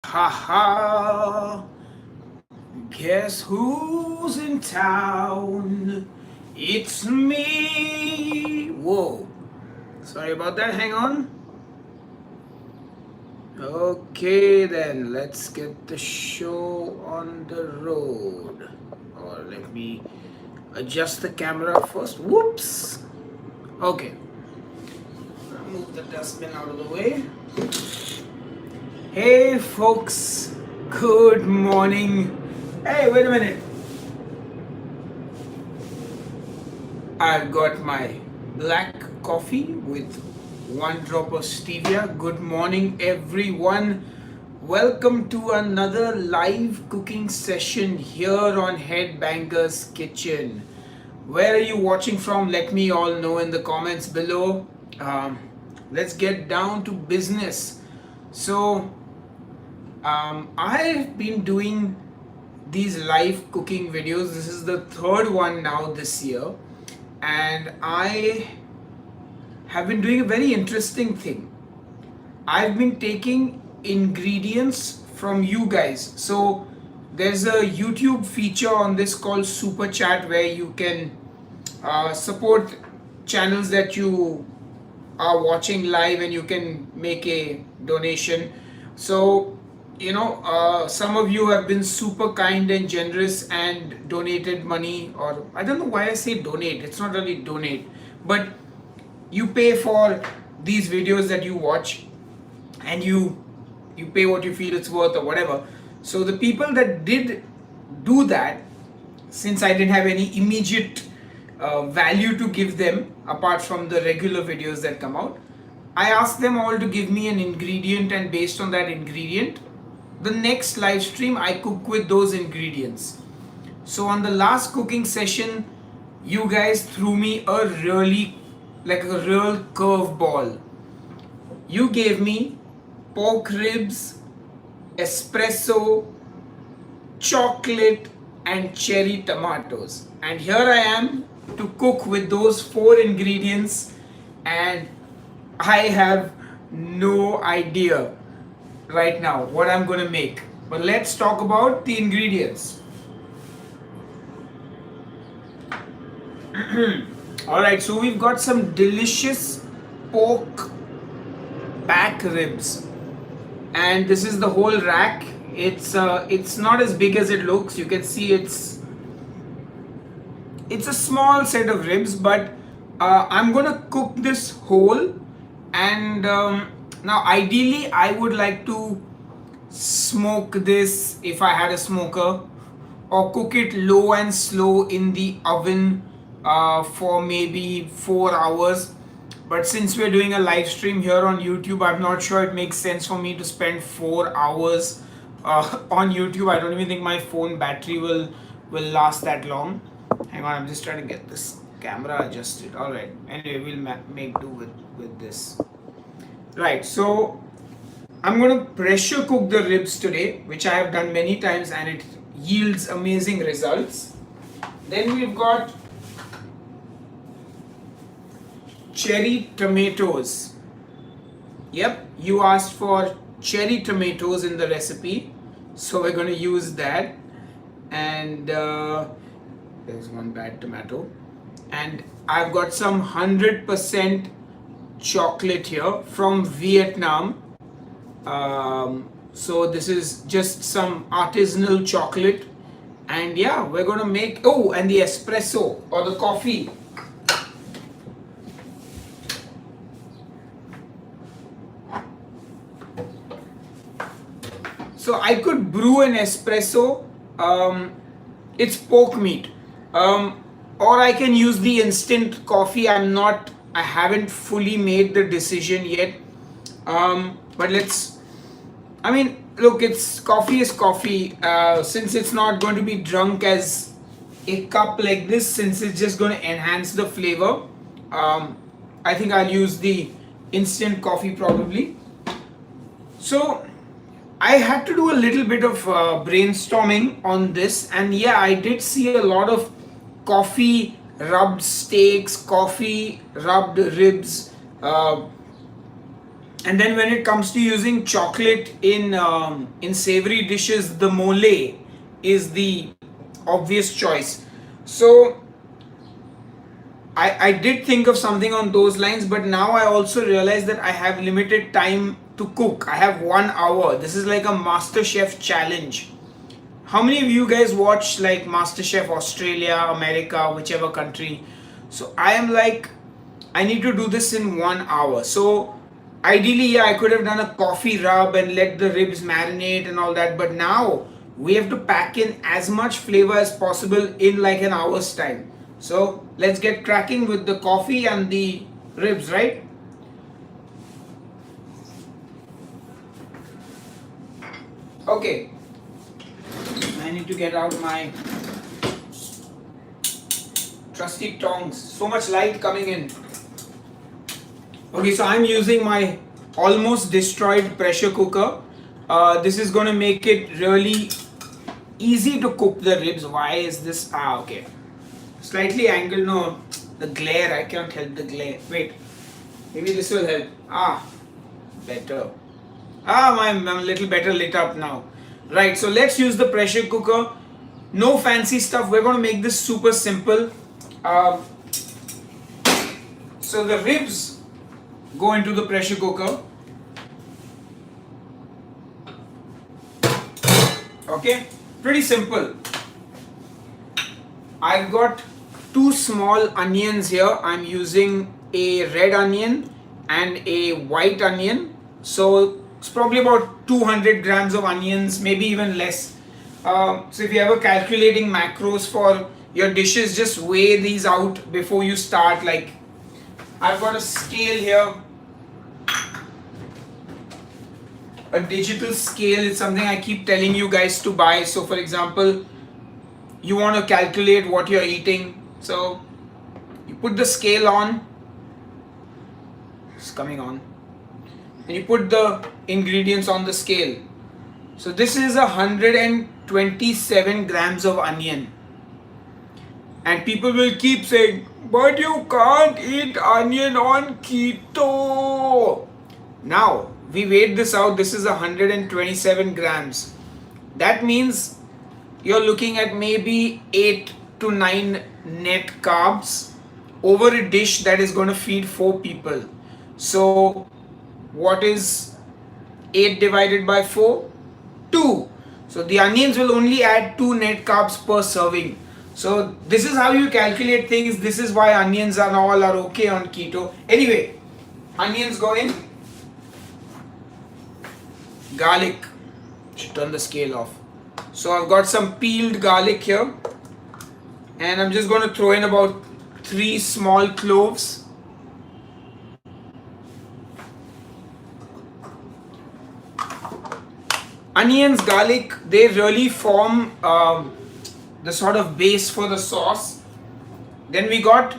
Ha! Guess who's in town? It's me. Whoa. Sorry about that. Hang on. Okay, then let's get the show on the road. Or let me adjust the camera first. Whoops. Okay. Move the dustbin out of the way. Hey, folks. Good morning. Hey, wait a minute. I've got my black coffee with 1 drop of stevia. Good morning, everyone. Welcome to another live cooking session here on Headbanger's Kitchen. Where are you watching from? Let me all know in the comments below. Let's get down to business. So, I've been doing these live cooking videos. This is the third one now this year, and I have been doing a very interesting thing. I've been taking ingredients from you guys. So there's a YouTube feature on this called Super Chat where you can support channels that you are watching live and you can make a donation. So some of you have been super kind and generous and donated money, or I don't know why I say donate, it's not really donate, but you pay for these videos that you watch and you pay what you feel it's worth or whatever. So the people that did do that, since I didn't have any immediate value to give them apart from the regular videos that come out, I asked them all to give me an ingredient, and based on that ingredient, the next live stream I cook with those ingredients. So on the last cooking session, you guys threw me a real curveball. You gave me pork ribs, espresso, chocolate and cherry tomatoes, and here I am to cook with those 4 ingredients, and I have no idea right now what I'm going to make. But let's talk about the ingredients. Alright, so we've got some delicious pork back ribs, and this is the whole rack. It's not as big as it looks. You can see it's a small set of ribs, but I'm gonna cook this whole, and now ideally I would like to smoke this if I had a smoker, or cook it low and slow in the oven for maybe 4 hours. But since we're doing a live stream here on YouTube, I'm not sure it makes sense for me to spend 4 hours on YouTube. I don't even think my phone battery will last that long. Hang on, I'm just trying to get this camera adjusted. Alright, anyway, we'll make do with this. Right, so I'm going to pressure cook the ribs today, which I have done many times and it yields amazing results. Then we've got cherry tomatoes. Yep, you asked for cherry tomatoes in the recipe, so we're going to use that. And there's one bad tomato. And I've got some 100% chocolate here from Vietnam. So this is just some artisanal chocolate, and yeah, we're gonna make, oh, and the espresso or the coffee. So I could brew an espresso. It's pork meat, or I can use the instant coffee. I haven't fully made the decision yet, but look, coffee is coffee. Since it's not going to be drunk as a cup like this, since it's just going to enhance the flavor, I think I'll use the instant coffee probably. So I had to do a little bit of brainstorming on this, and yeah, I did see a lot of coffee rubbed steaks, coffee rubbed ribs, And then when it comes to using chocolate in savory dishes, the mole is the obvious choice. So I did think of something on those lines, but now I also realize that I have limited time to cook. I have 1 hour. This is like a MasterChef challenge. How many of you guys watch like MasterChef Australia, America, whichever country? So I am like, I need to do this in 1 hour. So ideally, yeah, I could have done a coffee rub and let the ribs marinate and all that, but now we have to pack in as much flavor as possible in like an hour's time. So let's get cracking with the coffee and the ribs, right? Okay, I need to get out my trusty tongs. So much light coming in. Okay, so I'm using my almost destroyed pressure cooker. This is going to make it really easy to cook the ribs. Why is this? Okay. Slightly angled. No, the glare. I can't help the glare. Wait. Maybe this will help. Better. I'm a little better lit up now. Right, so let's use the pressure cooker. No fancy stuff. We're going to make this super simple. So the ribs go into the pressure cooker. Okay, pretty simple. I've got 2 small onions here. I'm using a red onion and a white onion. So it's probably about 200 grams of onions, maybe even less. So if you're ever calculating macros for your dishes, just weigh these out before you start. Like, I've got a scale here. A digital scale is something I keep telling you guys to buy. So for example, you want to calculate what you're eating. So you put the scale on. It's coming on. And you put the ingredients on the scale. So this is 127 grams of onion. And people will keep saying, but you can't eat onion on keto. Now, we weighed this out. This is 127 grams. That means you're looking at maybe 8 to 9 net carbs over a dish that is going to feed 4 people. So what is 8 divided by 4? 2. So the onions will only add 2 net carbs per serving. So this is how you calculate things. This is why onions are okay on keto. Anyway, onions go in. Garlic. Should turn the scale off. So I've got some peeled garlic here. And I'm just going to throw in about 3 small cloves. Onions, garlic, they really form the sort of base for the sauce. Then we got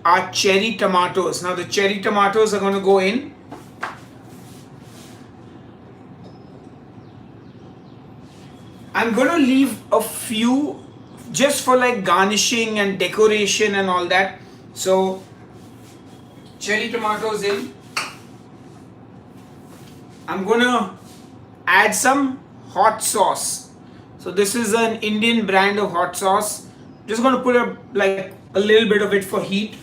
our cherry tomatoes. Now the cherry tomatoes are going to go in. I'm going to leave a few just for like garnishing and decoration and all that. So cherry tomatoes in. I'm going to add some hot sauce. So this is an Indian brand of hot sauce. Just going to put a little bit of it for heat.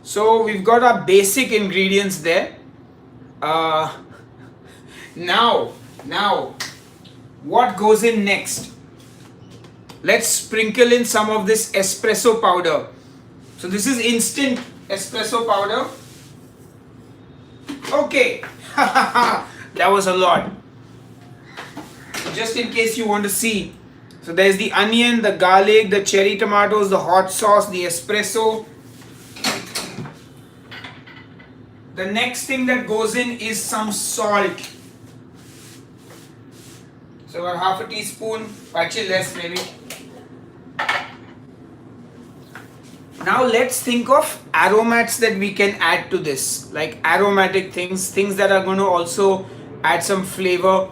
So we've got our basic ingredients there. Now, what goes in next? Let's sprinkle in some of this espresso powder. So this is instant espresso powder. Okay, that was a lot. Just in case you want to see. So there's the onion, the garlic, the cherry tomatoes, the hot sauce, the espresso. The next thing that goes in is some salt. So about half a teaspoon, actually less maybe. Now let's think of aromats that we can add to this, like aromatic things that are going to also add some flavor.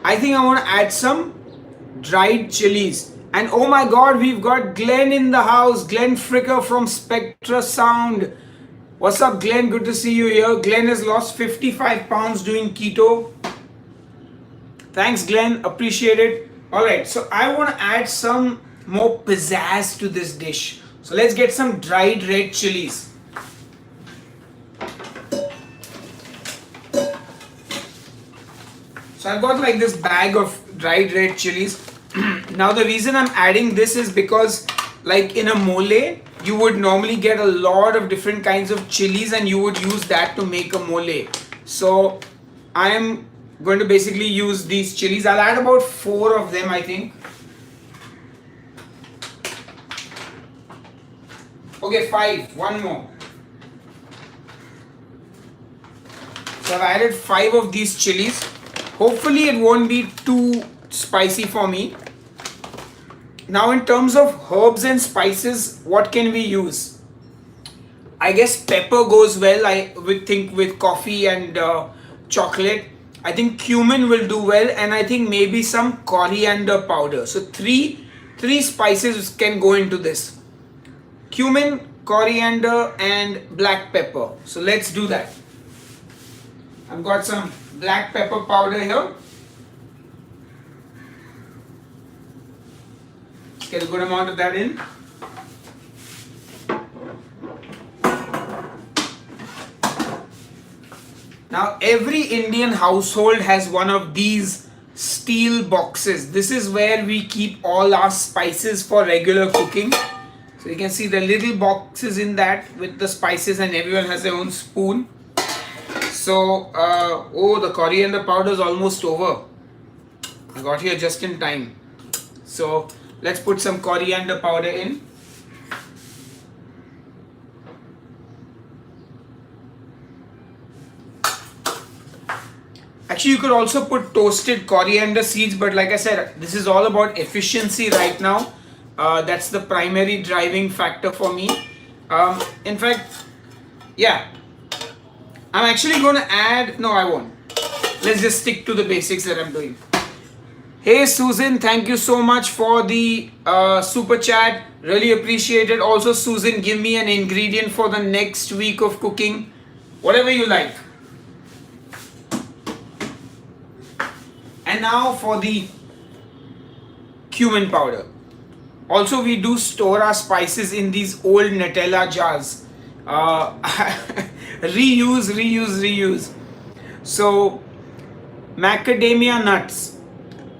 I think I want to add some dried chilies. And oh my god, we've got Glenn in the house. Glenn Fricker from Spectra Sound. What's up, Glenn? Good to see you here. Glenn has lost 55 pounds doing keto. Thanks, Glenn. Appreciate it. Alright, so I want to add some more pizzazz to this dish. So let's get some dried red chilies. So I've got like this bag of dried red chilies. Now the reason I'm adding this is because like in a mole, you would normally get a lot of different kinds of chilies and you would use that to make a mole. So I am going to basically use these chilies. I'll add about 4 of them, I think. Okay, 5. One more. So I've added 5 of these chilies. Hopefully it won't be too spicy for me. Now in terms of herbs and spices, what can we use? I guess pepper goes well. I would think with coffee and chocolate. I think cumin will do well, and I think maybe some coriander powder. So three spices can go into this. Cumin, coriander and black pepper. So let's do that. I've got some black pepper powder here. Get a good amount of that in. Now every Indian household has one of these steel boxes. This is where we keep all our spices for regular cooking. So you can see the little boxes in that with the spices, and everyone has their own spoon. So, oh, the coriander powder is almost over. I got here just in time. So let's put some coriander powder in. Actually, you could also put toasted coriander seeds, but like I said, this is all about efficiency right now. That's the primary driving factor for me. In fact, yeah, I'm actually going to add, no, I won't. Let's just stick to the basics that I'm doing. Hey Susan, thank you so much for the super chat. Really appreciate it. Also, Susan, give me an ingredient for the next week of cooking. Whatever you like. And now for the cumin powder. Also, we do store our spices in these old Nutella jars. Reuse. So, macadamia nuts.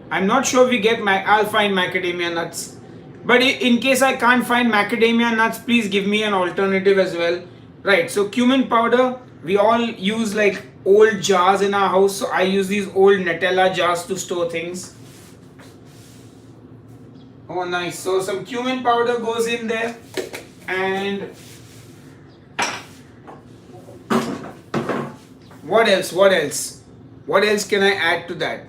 I'm not sure we get, I'll find macadamia nuts. But in case I can't find macadamia nuts, please give me an alternative as well. Right, so cumin powder, we all use like old jars in our house. So I use these old Nutella jars to store things. Oh, nice. So some cumin powder goes in there. And what else? What else can I add to that?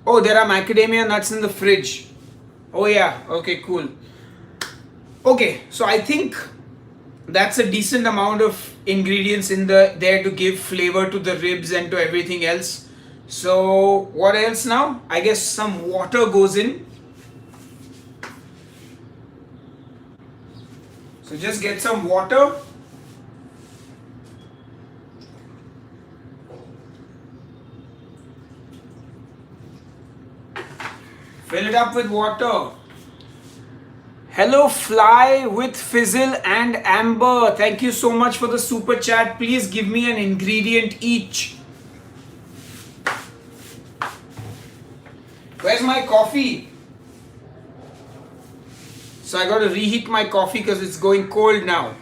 Oh, there are macadamia nuts in the fridge. Oh yeah, okay, cool. Okay, so I think that's a decent amount of ingredients in there to give flavor to the ribs and to everything else. So what else now? I guess some water goes in. So just get some water. Fill it up with water. Hello Fly with Fizzle and Amber. Thank you so much for the super chat. Please give me an ingredient each. Where's my coffee? So I got to reheat my coffee because it's going cold now.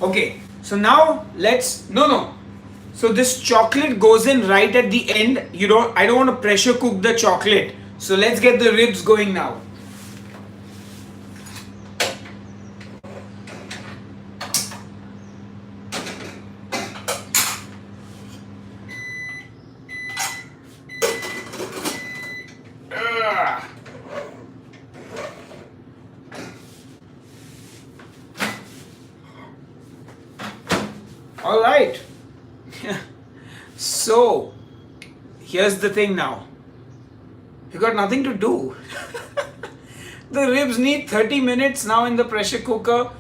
Okay, so now let's, no. So this chocolate goes in right at the end. I don't want to pressure cook the chocolate. So let's get the ribs going now. All right. So here's the thing now. You got nothing to do. The ribs need 30 minutes now in the pressure cooker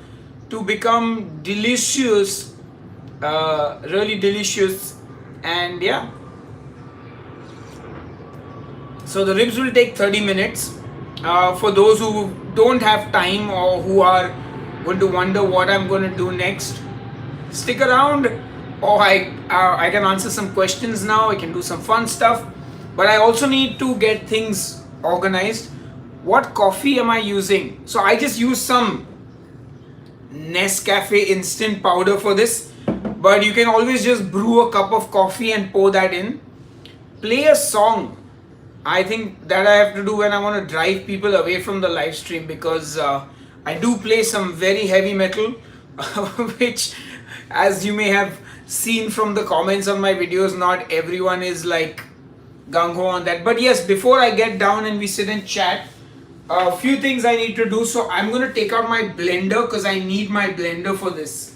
to become delicious, really delicious, and yeah. So the ribs will take 30 minutes. For those who don't have time or who are going to wonder what I'm going to do next, stick around, or I can answer some questions now. I can do some fun stuff, but I also need to get things organized. What coffee am I using? So I just use some Nescafe instant powder for this, but you can always just brew a cup of coffee and pour that in. Play a song. I think that I have to do when I want to drive people away from the live stream, because I do play some very heavy metal, which, as you may have seen from the comments on my videos, not everyone is like gung-ho on that. But yes, before I get down and we sit and chat, a few things I need to do. So I'm going to take out my blender because I need my blender for this.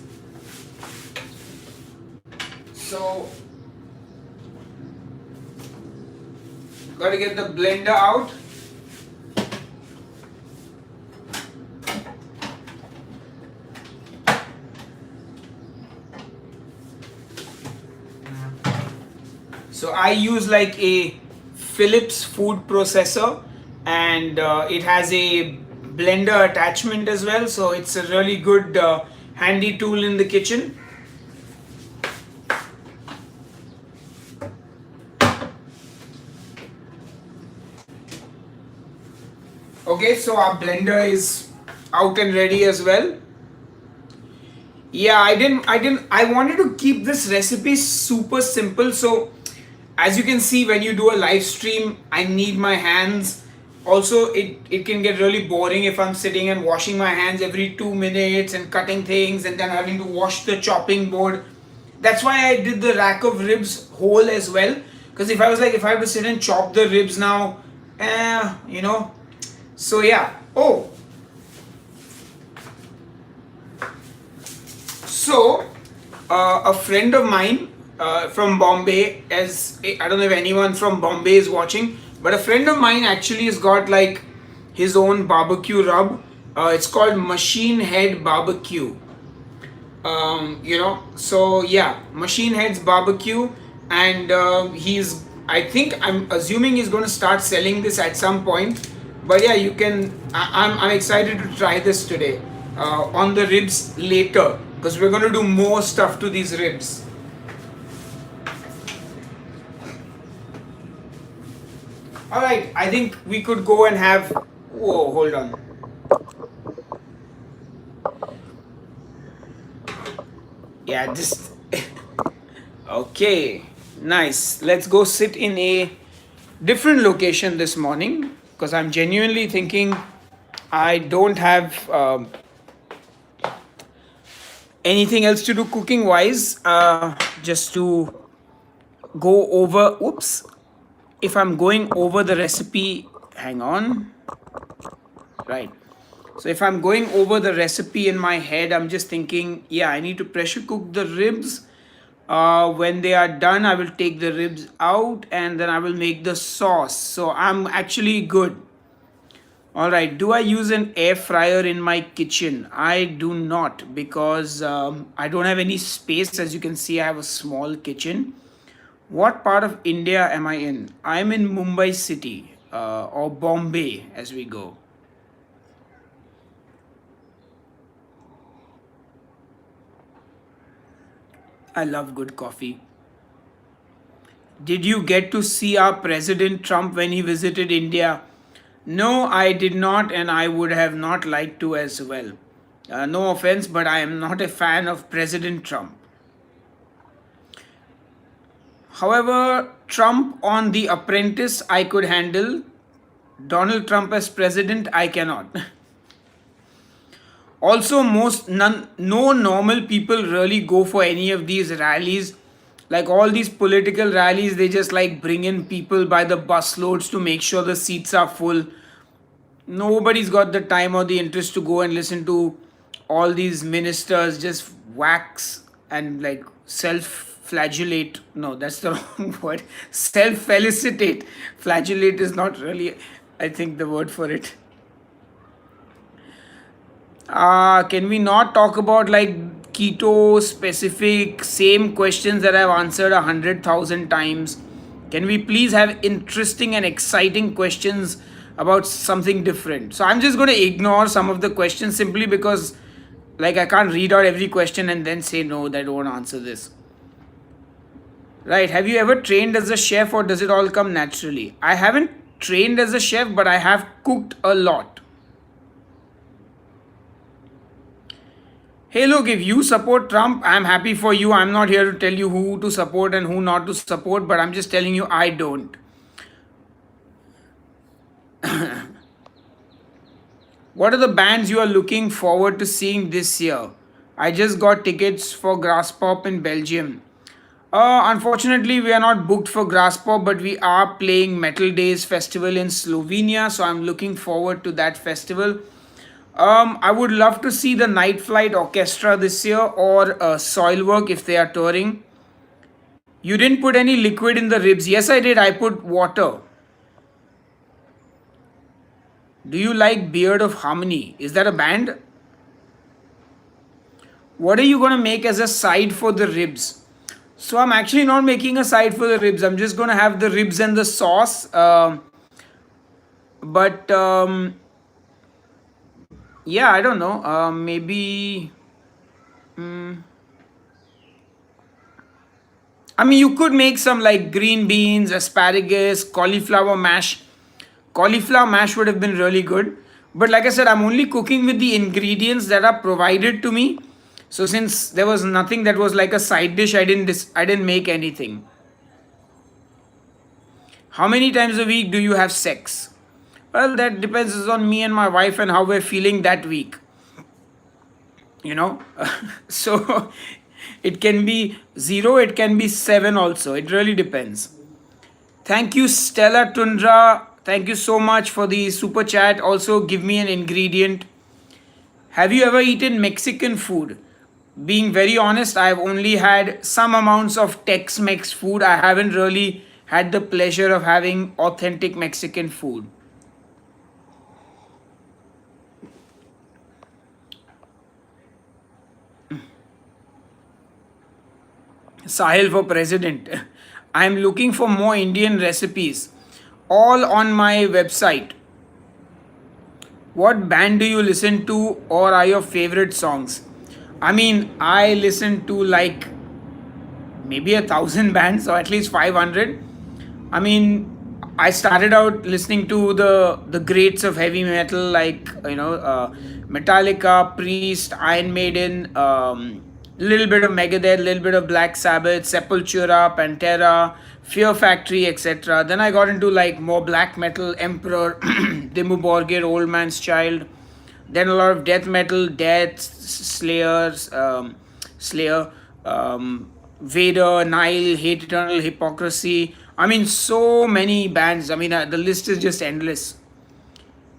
So got to get the blender out. So I use like a Philips food processor, and it has a blender attachment as well. So it's a really good handy tool in the kitchen. Okay, so our blender is out and ready as well. Yeah, I wanted to keep this recipe super simple. So as you can see, when you do a live stream, I need my hands. Also, it can get really boring if I'm sitting and washing my hands every 2 minutes and cutting things and then having to wash the chopping board. That's why I did the rack of ribs whole as well. Because if I have to sit and chop the ribs now, you know. So yeah. Oh. So, a friend of mine from Bombay, as I don't know if anyone from Bombay is watching, but a friend of mine actually has got like his own barbecue rub. It's called Machine Head Barbecue. You know, so yeah, Machine Head's Barbecue, and I'm assuming he's going to start selling this at some point. But yeah, you can. I'm excited to try this today. On the ribs later, because we're going to do more stuff to these ribs. Alright, I think we could go and have. Whoa, hold on. Yeah, just. Okay, nice. Let's go sit in a different location this morning, because I'm genuinely thinking I don't have anything else to do cooking wise, just to go over. Oops. If I'm going over the recipe, hang on. Right. So if I'm going over the recipe in my head, I'm just thinking, yeah, I need to pressure cook the ribs. When they are done, I will take the ribs out and then I will make the sauce. So I'm actually good. Alright, do I use an air fryer in my kitchen? I do not, because I don't have any space. As you can see, I have a small kitchen. What part of India am I in? I'm in Mumbai city, or Bombay as we go. I love good coffee. Did you get to see our President Trump when he visited India? No, I did not, and I would have not liked to as well. No offense, but I am not a fan of President Trump. However, Trump on The Apprentice I could handle. Donald Trump as president, I cannot. Also, no normal people really go for any of these rallies. Like all these political rallies, they just like bring in people by the busloads to make sure the seats are full. Nobody's got the time or the interest to go and listen to all these ministers just wax and like self flagellate. No, that's the wrong word. Self felicitate. Flagellate is not really, I think, the word for it. Can we not talk about like keto specific same questions that I've answered 100,000 times? Can we please have interesting and exciting questions about something different? So I'm just going to ignore some of the questions simply because like I can't read out every question and then say no, that I don't want to answer this. Right. Have you ever trained as a chef or does it all come naturally? I haven't trained as a chef, but I have cooked a lot. Hey, look, if you support Trump, I'm happy for you. I'm not here to tell you who to support and who not to support, but I'm just telling you I don't. What are the bands you are looking forward to seeing this year? I just got tickets for Grass Pop in Belgium. Unfortunately, we are not booked for Grass Pop, but we are playing Metal Days Festival in Slovenia, so I'm looking forward to that festival. I would love to see the Night Flight Orchestra this year or Soilwork if they are touring. You didn't put any liquid in the ribs. Yes, I did. I put water. Do you like Beard of Harmony? Is that a band? What are you going to make as a side for the ribs? So I'm actually not making a side for the ribs. I'm just going to have the ribs and the sauce. But yeah, I don't know. Maybe. I mean, you could make some like green beans, asparagus, cauliflower mash. Cauliflower mash would have been really good. But like I said, I'm only cooking with the ingredients that are provided to me. So since there was nothing that was like a side dish, I didn't make anything. How many times a week do you have sex? Well, that depends on me and my wife and how we're feeling that week. You know, so it can be 0, it can be 7 also. It really depends. Thank you, Stella Tundra. Thank you so much for the super chat. Also, give me an ingredient. Have you ever eaten Mexican food? Being very honest, I've only had some amounts of Tex Mex food. I haven't really had the pleasure of having authentic Mexican food. Sahil for president. I'm looking for more Indian recipes. All on my website. What band do you listen to or are your favorite songs? I mean, I listen to like maybe 1,000 bands or at least 500. I mean, I started out listening to the greats of heavy metal like Metallica, Priest, Iron Maiden, little bit of Megadeth, little bit of Black Sabbath, Sepultura, Pantera, Fear Factory, etc. Then I got into like more black metal, Emperor, Dimmu Borgir, Old Man's Child. Then a lot of death metal, Death, Slayer, Vader, Nile, Hate Eternal, Hypocrisy. I mean, so many bands. I mean, the list is just endless.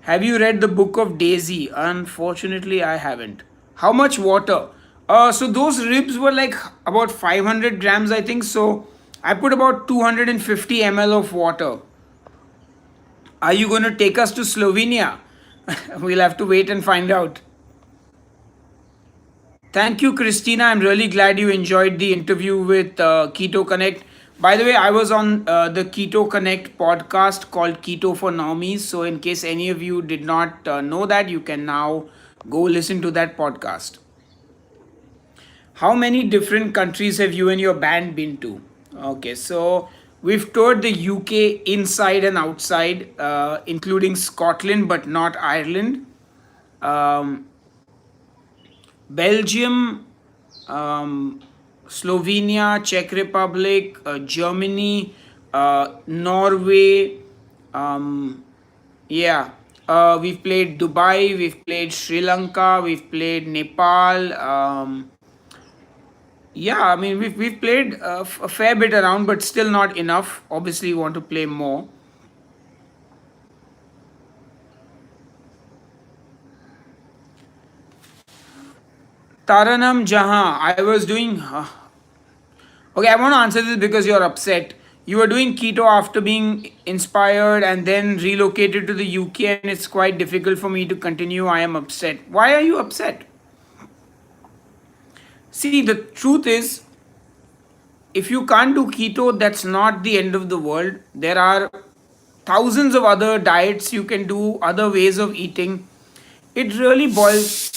Have you read the Book of Daisy? Unfortunately, I haven't. How much water? So those ribs were like about 500 grams, I think. So I put about 250 ml of water. Are you going to take us to Slovenia? We'll have to wait and find out. Thank you, Christina. I'm really glad you enjoyed the interview with Keto Connect. By the way, I was on the Keto Connect podcast called Keto for Normies. So, in case any of you did not know that, you can now go listen to that podcast. How many different countries have you and your band been to? Okay, so we've toured the UK inside and outside, including Scotland but not Ireland. Um, Belgium, Slovenia, Czech Republic, Germany, Norway. Um, yeah, we've played Dubai, we've played Sri Lanka, we've played Nepal. Yeah, I mean we've played a fair bit around, but still not enough. Obviously, we want to play more. Taranam Jahan, I was doing. Okay, I want to answer this because you're upset. You were doing keto after being inspired and then relocated to the UK, and it's quite difficult for me to continue. I am upset. Why are you upset? See, the truth is, if you can't do keto, that's not the end of the world. There are thousands of other diets you can do, other ways of eating. It really boils.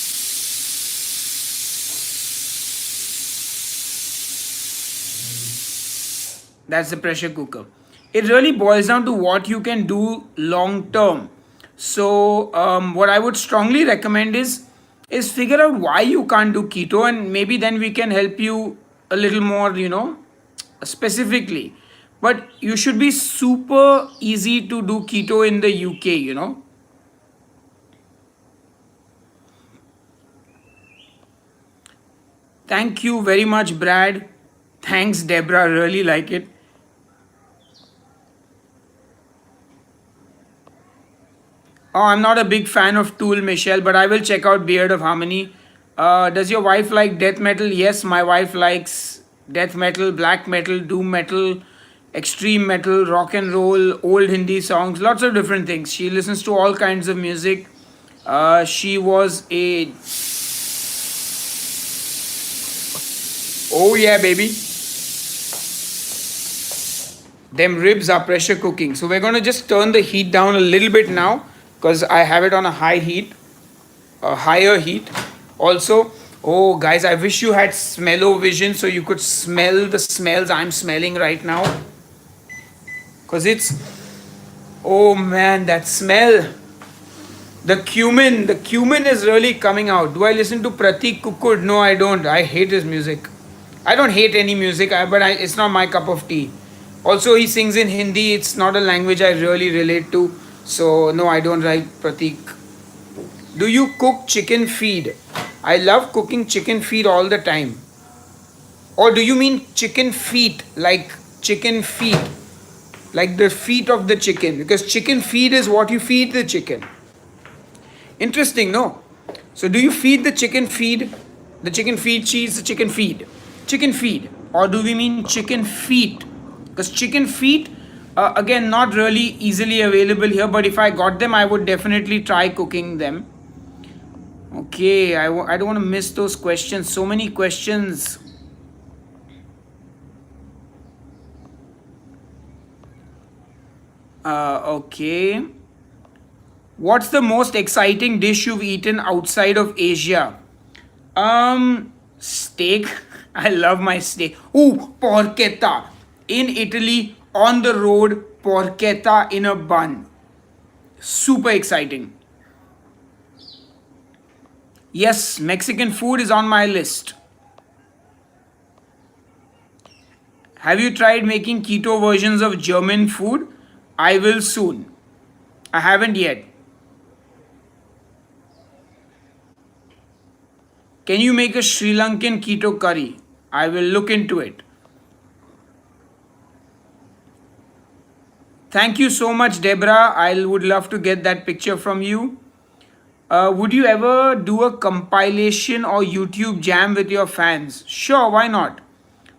That's the pressure cooker. It really boils down to what you can do long term. So, what I would strongly recommend is figure out why you can't do keto, and maybe then we can help you a little more, specifically. But you should be super easy to do keto in the UK. Thank you very much, Brad. Thanks, Deborah. Really like it. Oh, I'm not a big fan of Tool, Michelle, but I will check out Beard of Harmony. Does your wife like death metal? Yes, my wife likes death metal, black metal, doom metal, extreme metal, rock and roll, old Hindi songs, lots of different things. She listens to all kinds of music. She was a. Oh, yeah, baby. Them ribs are pressure cooking. So we're going to just turn the heat down a little bit now because I have it on a high heat, a higher heat. Also, oh guys, I wish you had smell-o-vision so you could smell the smells I'm smelling right now. Because oh man, that smell. The cumin is really coming out. Do I listen to Pratik Kukud? No, I don't. I hate his music. I don't hate any music, but it's not my cup of tea. Also, he sings in Hindi. It's not a language I really relate to. So, no, I don't like Pratik. Do you cook chicken feed? I love cooking chicken feed all the time. Or do you mean chicken feet? Like chicken feet? Like the feet of the chicken? Because chicken feed is what you feed the chicken. Interesting, no? So, do you feed the chicken feed? The chicken feed cheese, the chicken feed. Chicken feed. Or do we mean chicken feet? Because chicken feet, again, not really easily available here, but if I got them, I would definitely try cooking them. Okay, I don't want to miss those questions. So many questions. Okay. What's the most exciting dish you've eaten outside of Asia? Steak. I love my steak. Ooh, porchetta. In Italy, on the road, porchetta in a bun. Super exciting. Yes, Mexican food is on my list. Have you tried making keto versions of German food? I will soon. I haven't yet. Can you make a Sri Lankan keto curry? I will look into it. Thank you so much, Deborah. I would love to get that picture from you. Would you ever do a compilation or YouTube jam with your fans? Sure, why not?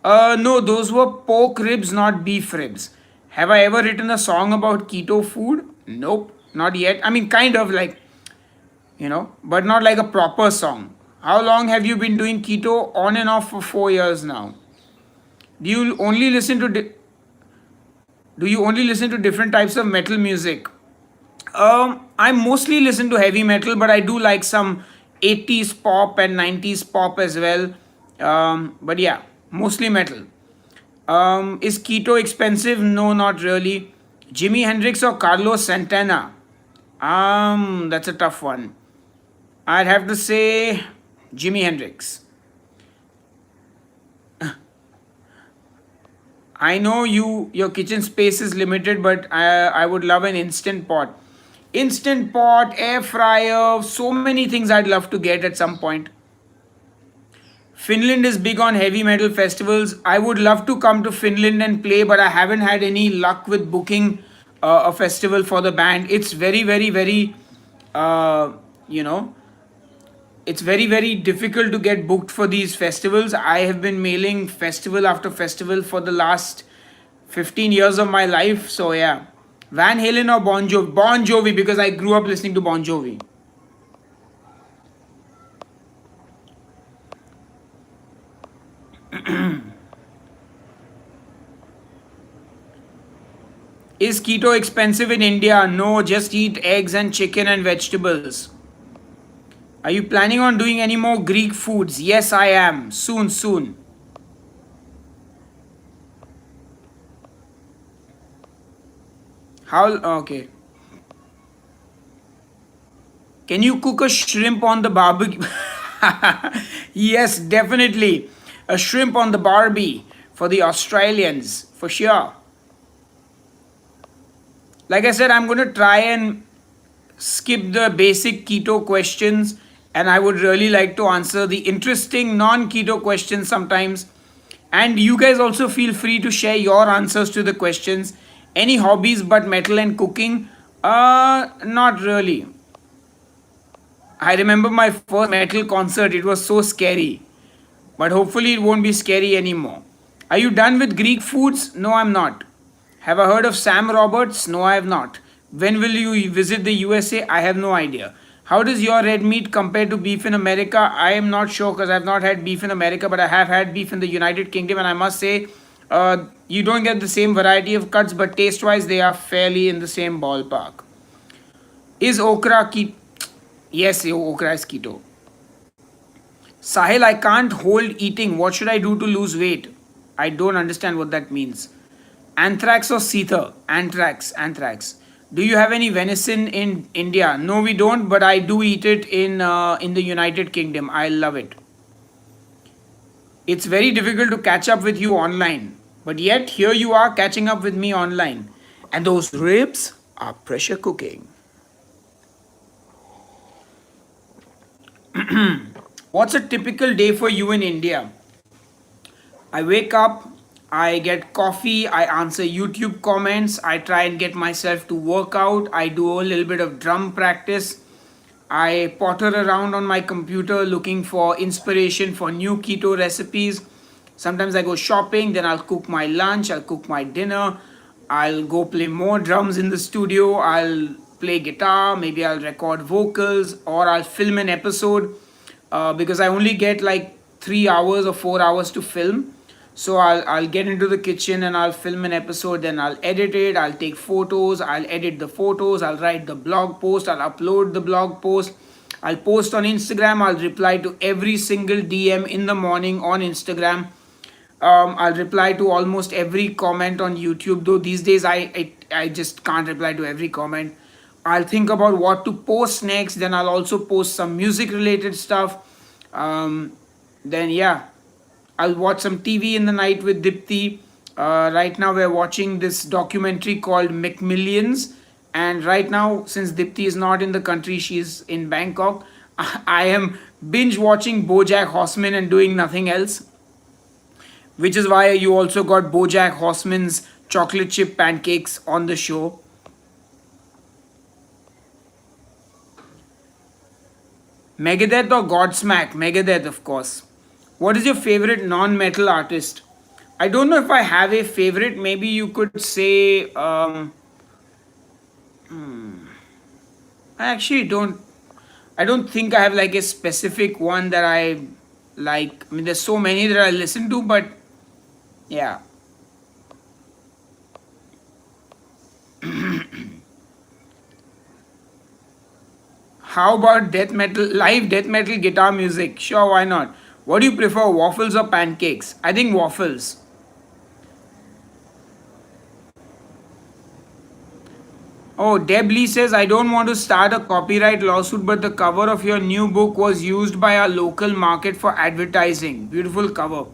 No, those were pork ribs, not beef ribs. Have I ever written a song about keto food? Nope, not yet. I mean, kind of like, but not like a proper song. How long have you been doing keto? On and off for 4 years now. Do you only listen to different types of metal music? I mostly listen to heavy metal, but I do like some 80s pop and 90s pop as well. But yeah, mostly metal. Is keto expensive? No, not really. Jimi Hendrix or Carlos Santana? That's a tough one. I'd have to say Jimi Hendrix. I know your kitchen space is limited, but I would love an instant pot. Instant pot, air fryer, so many things I'd love to get at some point. Finland is big on heavy metal festivals. I would love to come to Finland and play, but I haven't had any luck with booking a festival for the band. It's very, very, very, uh, you know, it's very difficult to get booked for these festivals. I have been mailing festival after festival for the last 15 years of my life. So yeah, Van Halen or Bon Jovi? Bon Jovi, because I grew up listening to Bon Jovi. Is keto expensive in India? No, just eat eggs and chicken and vegetables. Are you planning on doing any more Greek foods? Yes, I am. Soon. How? Okay. Can you cook a shrimp on the barbecue? Yes, definitely. A shrimp on the Barbie for the Australians, for sure. Like I said, I'm going to try and skip the basic keto questions, and I would really like to answer the interesting non keto questions sometimes. And you guys also feel free to share your answers to the questions. Any hobbies but metal and cooking? Not really. I remember my first metal concert, it was so scary. But hopefully, it won't be scary anymore. Are you done with Greek foods? No, I'm not. Have I heard of Sam Roberts? No, I have not. When will you visit the USA? I have no idea. How does your red meat compare to beef in America? I am not sure because I've not had beef in America, but I have had beef in the United Kingdom, and I must say, you don't get the same variety of cuts, but taste wise, they are fairly in the same ballpark. Is okra keto? Yes, okra is keto. Sahil, I can't hold eating. What should I do to lose weight? I don't understand what that means. Anthrax or Seether? Anthrax. Do you have any venison in India? No, we don't, but I do eat it in the United Kingdom. I love it. It's very difficult to catch up with you online, but yet here you are catching up with me online. And those ribs are pressure cooking. What's a typical day for you in India? I wake up, I get coffee, I answer YouTube comments, I try and get myself to work out, I do a little bit of drum practice, I potter around on my computer looking for inspiration for new keto recipes. Sometimes I go shopping, then I'll cook my lunch, I'll cook my dinner, I'll go play more drums in the studio, I'll play guitar, maybe I'll record vocals, or I'll film an episode because I only get like 3 hours or 4 hours to film. So I'll get into the kitchen and I'll film an episode, then I'll edit it, I'll take photos, I'll edit the photos, I'll write the blog post, I'll upload the blog post, I'll post on Instagram, I'll reply to every single DM in the morning on Instagram. I'll reply to almost every comment on YouTube, though these days I just can't reply to every comment. I'll think about what to post next, then I'll also post some music related stuff. Then yeah, I'll watch some TV in the night with Dipti. Right now we're watching this documentary called McMillions. And right now, since Dipti is not in the country, she's in Bangkok, I am binge watching BoJack Horseman and doing nothing else. Which is why you also got BoJack Horseman's chocolate chip pancakes on the show. Megadeth or Godsmack? Megadeth, of course. What is your favorite non-metal artist? I don't know if I have a favorite. Maybe you could say. I actually don't. I don't think I have like a specific one that I like. I mean, there's so many that I listen to, but yeah. How about death metal, live death metal guitar music? Sure, why not? What do you prefer, waffles or pancakes? I think waffles. Oh, Deb Lee says, I don't want to start a copyright lawsuit, but the cover of your new book was used by our local market for advertising. Beautiful cover.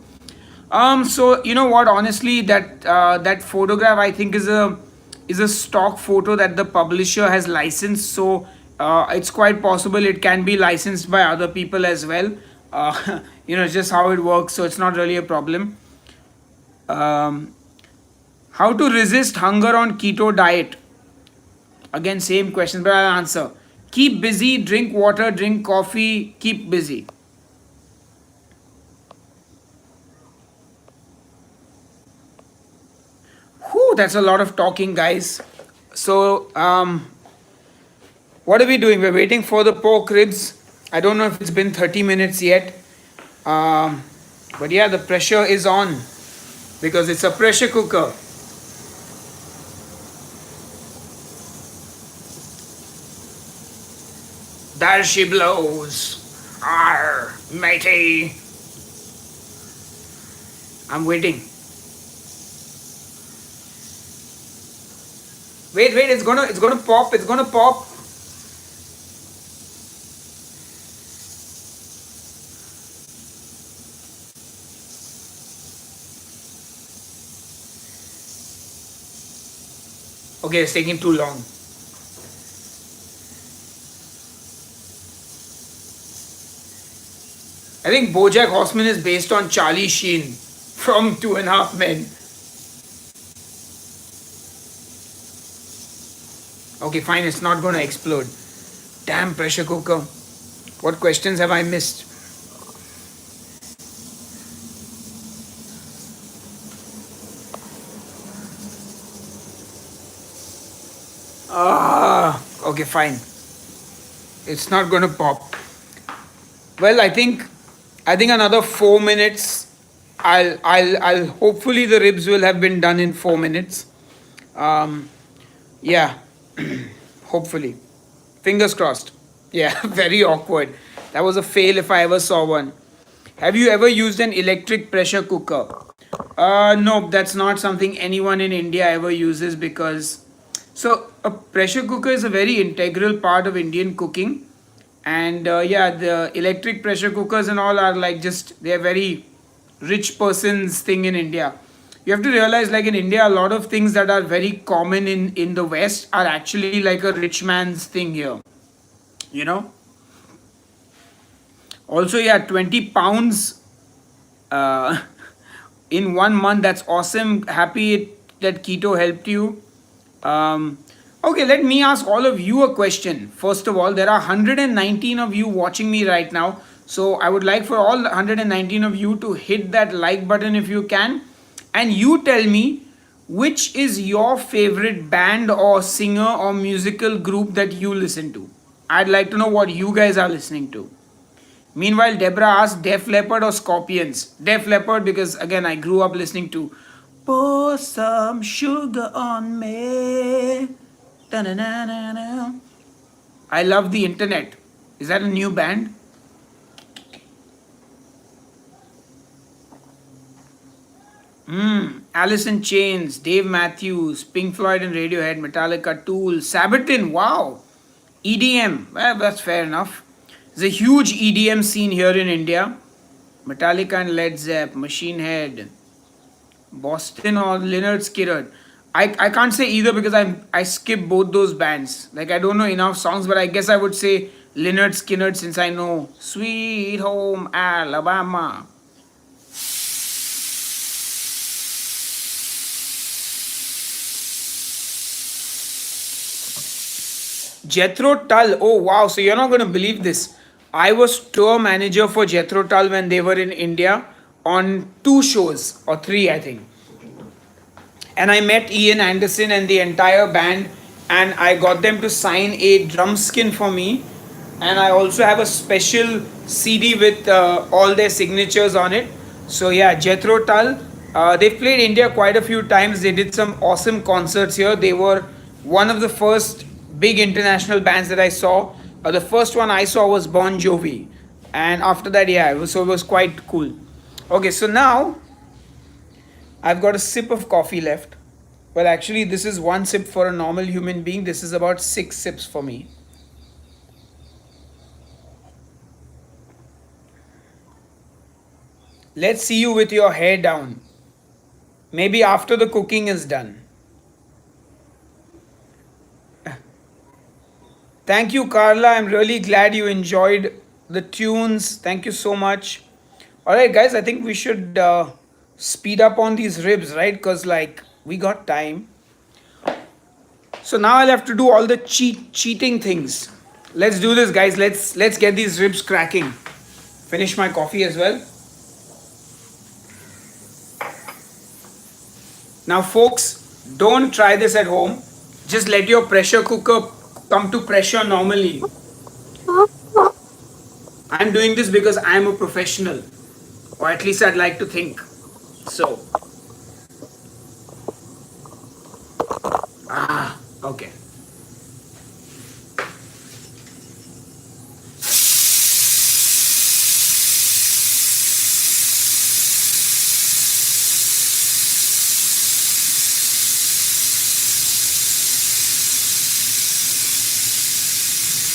So you know what? Honestly, that photograph I think is a stock photo that the publisher has licensed. So it's quite possible it can be licensed by other people as well. It's just how it works. So it's not really a problem. How to resist hunger on keto diet? Again, same question, but I'll answer. Keep busy, drink water, drink coffee, keep busy. Whew, that's a lot of talking, guys. So, what are we doing? We're waiting for the pork ribs. I don't know if it's been 30 minutes yet. Um, but yeah, the pressure is on because it's a pressure cooker. There she blows. Arr, matey. I'm waiting. Wait, it's gonna pop, it's gonna pop. Okay, it's taking too long. I think BoJack Horseman is based on Charlie Sheen from Two and a Half Men. Okay, fine, it's not gonna explode. Damn pressure cooker. What questions have I missed? Okay, fine. It's not gonna pop. Well, I think another 4 minutes. I'll hopefully the ribs will have been done in 4 minutes. Um, yeah, hopefully. Fingers crossed. Yeah, very awkward. That was a fail if I ever saw one. Have you ever used an electric pressure cooker? No, that's not something anyone in India ever uses because. So, a pressure cooker is a very integral part of Indian cooking. And yeah, the electric pressure cookers and all are like just, they're very rich person's thing in India. You have to realize, like in India, a lot of things that are very common in the West are actually like a rich man's thing here. You know? Also, yeah, 20 pounds uh, in 1 month. That's awesome. Happy that keto helped you. Um, okay, let me ask all of you a question. First of all, there are 119 of you watching me right now. So I would like for all 119 of you to hit that like button if you can. And you tell me which is your favorite band or singer or musical group that you listen to. I'd like to know what you guys are listening to. Meanwhile, Deborah asked Def Leppard or Scorpions. Def Leppard because again I grew up listening to Pour Some Sugar on Me. Da-na-na-na-na. I love the internet. Is that a new band? Alice in Chains, Dave Matthews, Pink Floyd and Radiohead, Metallica, Tool, Sabaton. Wow. EDM. Well, that's fair enough. There's a huge EDM scene here in India. Metallica and Led Zepp, Machine Head, Boston or Leonard Skinner. I can't say either because I skip both those bands. Like I don't know enough songs, but I guess I would say Leonard Skinner since I know Sweet Home Alabama. Jethro Tull. Oh wow, so you're not gonna believe this. I was tour manager for Jethro Tull when they were in India on 2 shows or 3, I think. And I met Ian Anderson and the entire band, and I got them to sign a drum skin for me. And I also have a special CD with all their signatures on it. So yeah, Jethro Tull. They've played India quite a few times. They did some awesome concerts here. They were one of the first big international bands that I saw. The first one I saw was Bon Jovi, and after that, yeah, it was quite cool. Okay, so now I've got a sip of coffee left. Well, actually, this is one sip for a normal human being. This is about 6 sips for me. Let's see you with your hair down. Maybe after the cooking is done. Thank you, Carla. I'm really glad you enjoyed the tunes. Thank you so much. All right, guys, I think we should speed up on these ribs, right? Because, like, we got time. So now I'll have to do all the cheating things. Let's do this, guys. Let's get these ribs cracking. Finish my coffee as well. Now, folks, don't try this at home. Just let your pressure cooker come to pressure normally. I'm doing this because I'm a professional, or at least I'd like to think so. Okay.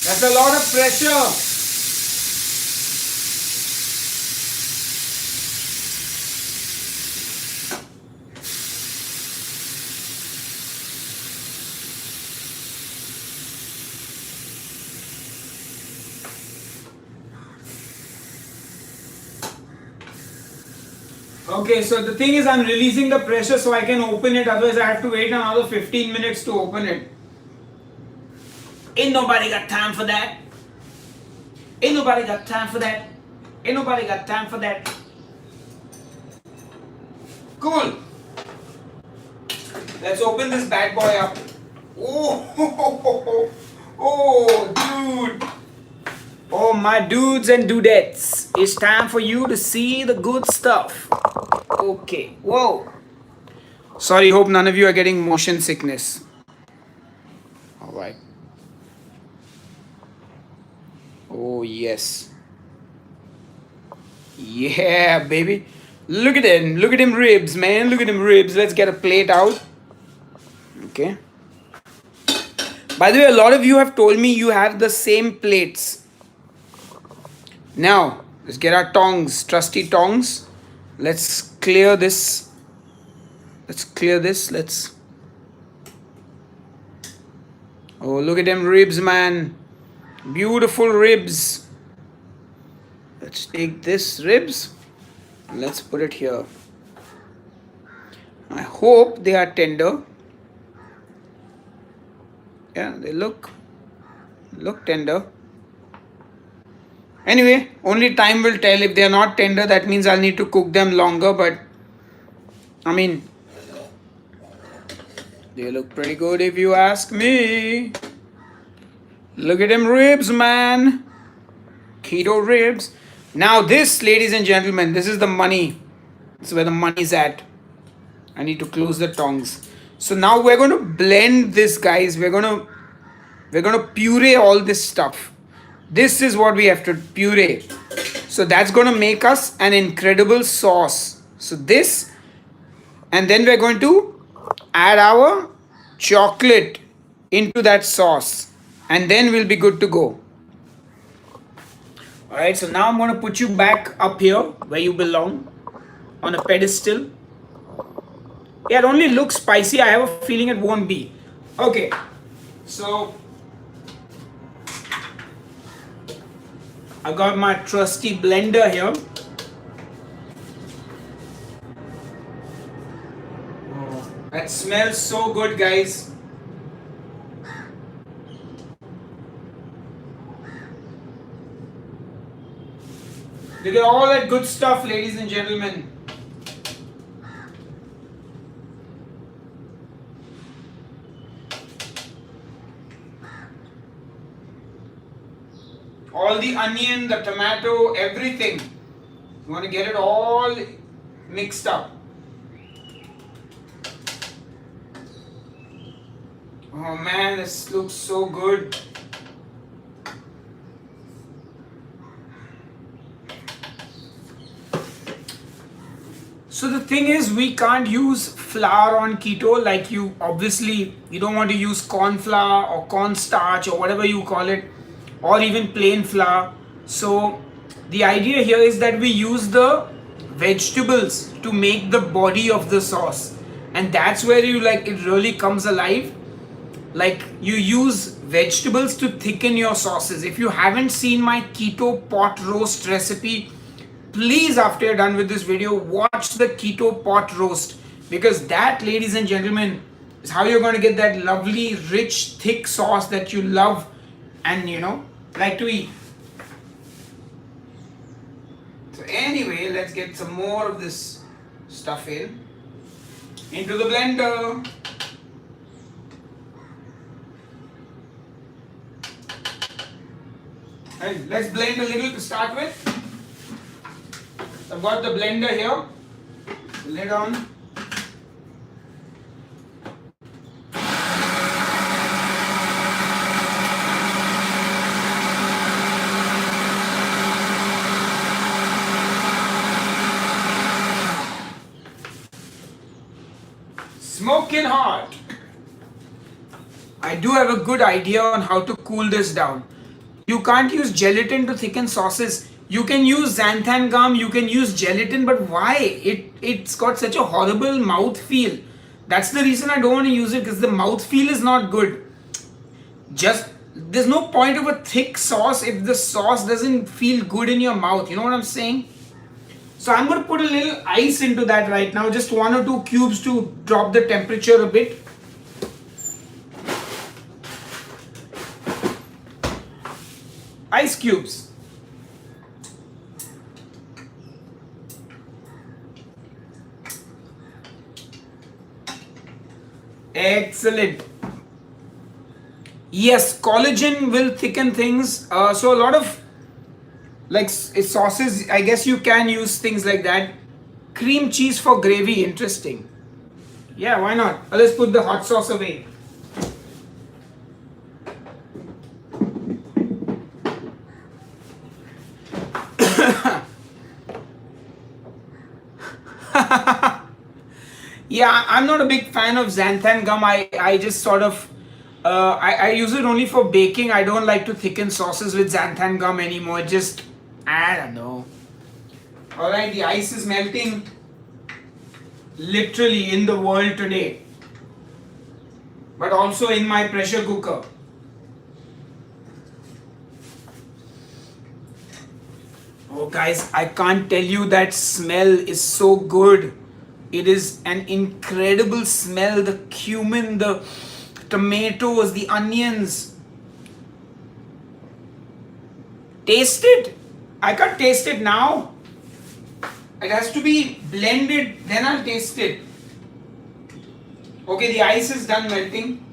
That's a lot of pressure. Okay, so the thing is I'm releasing the pressure so I can open it, otherwise I have to wait another 15 minutes to open it. Ain't nobody got time for that. Ain't nobody got time for that. Ain't nobody got time for that. Cool. Let's open this bad boy up. Oh, oh, dude. Oh, my dudes and dudettes. It's time for you to see the good stuff. Okay. Whoa. Sorry, hope none of you are getting motion sickness. All right. Oh, yes. Yeah, baby. Look at him. Look at him ribs, man. Look at him ribs. Let's get a plate out. Okay. By the way, a lot of you have told me you have the same plates. Now, let's get our tongs, trusty tongs. Let's clear this. Let's clear this. Let's. Oh, look at them ribs, man. Beautiful ribs. Let's take this ribs. Let's put it here. I hope they are tender. Yeah, they look tender. Anyway, only time will tell. If they are not tender, that means I'll need to cook them longer. But I mean, they look pretty good if you ask me. Look at them ribs, man. Keto ribs. Now this, ladies and gentlemen, this is the money. This is where the money's at. I need to close the tongs. So now we're going to blend this, guys. We're going to puree all this stuff. This is what we have to puree. So that's going to make us an incredible sauce. So this, and then we're going to add our chocolate into that sauce. And then we'll be good to go. Alright, so now I'm going to put you back up here where you belong, on a pedestal. Yeah, it only looks spicy. I have a feeling it won't be. Okay, so I got my trusty blender here. Oh, that smells so good, guys. Look at all that good stuff, ladies and gentlemen. All the onion, the tomato, everything. You want to get it all mixed up. Oh man, this looks so good. So the thing is, we can't use flour on keto. Like you don't want to use corn flour or cornstarch or whatever you call it, or even plain flour. So the idea here is that we use the vegetables to make the body of the sauce, and that's where it really comes alive. Like you use vegetables to thicken your sauces. If you haven't seen my keto pot roast recipe, please, after you're done with this video, watch the keto pot roast, because that, ladies and gentlemen, is how you're going to get that lovely, rich, thick sauce that you love and like to eat. So anyway, let's get some more of this stuff into the blender. And let's blend a little to start with. I've got the blender here, lid on. Smoking hot. I do have a good idea on how to cool this down. You can't use gelatin to thicken sauces. You can use xanthan gum, you can use gelatin, but why? It's got such a horrible mouth feel. That's the reason I don't want to use it, because the mouth feel is not good. There's no point of a thick sauce if the sauce doesn't feel good in your mouth. You know what I'm saying? So I'm going to put a little ice into that right now, just 1 or 2 cubes to drop the temperature a bit. Ice cubes. Excellent. Yes, collagen will thicken things. So a lot of like sauces, I guess you can use things like that. Cream cheese for gravy, interesting. Yeah, why not? Let's put the hot sauce away. Yeah, I'm not a big fan of xanthan gum. I just sort of I use it only for baking. I don't like to thicken sauces with xanthan gum anymore. Just, I don't know. Alright, the ice is melting literally in the world today, but also in my pressure cooker. Oh guys, I can't tell you, that smell is so good. It is an incredible smell. The cumin, the tomatoes, the onions. Taste it. I can't taste it now. It has to be blended, then I'll taste it. Okay, the ice is done melting.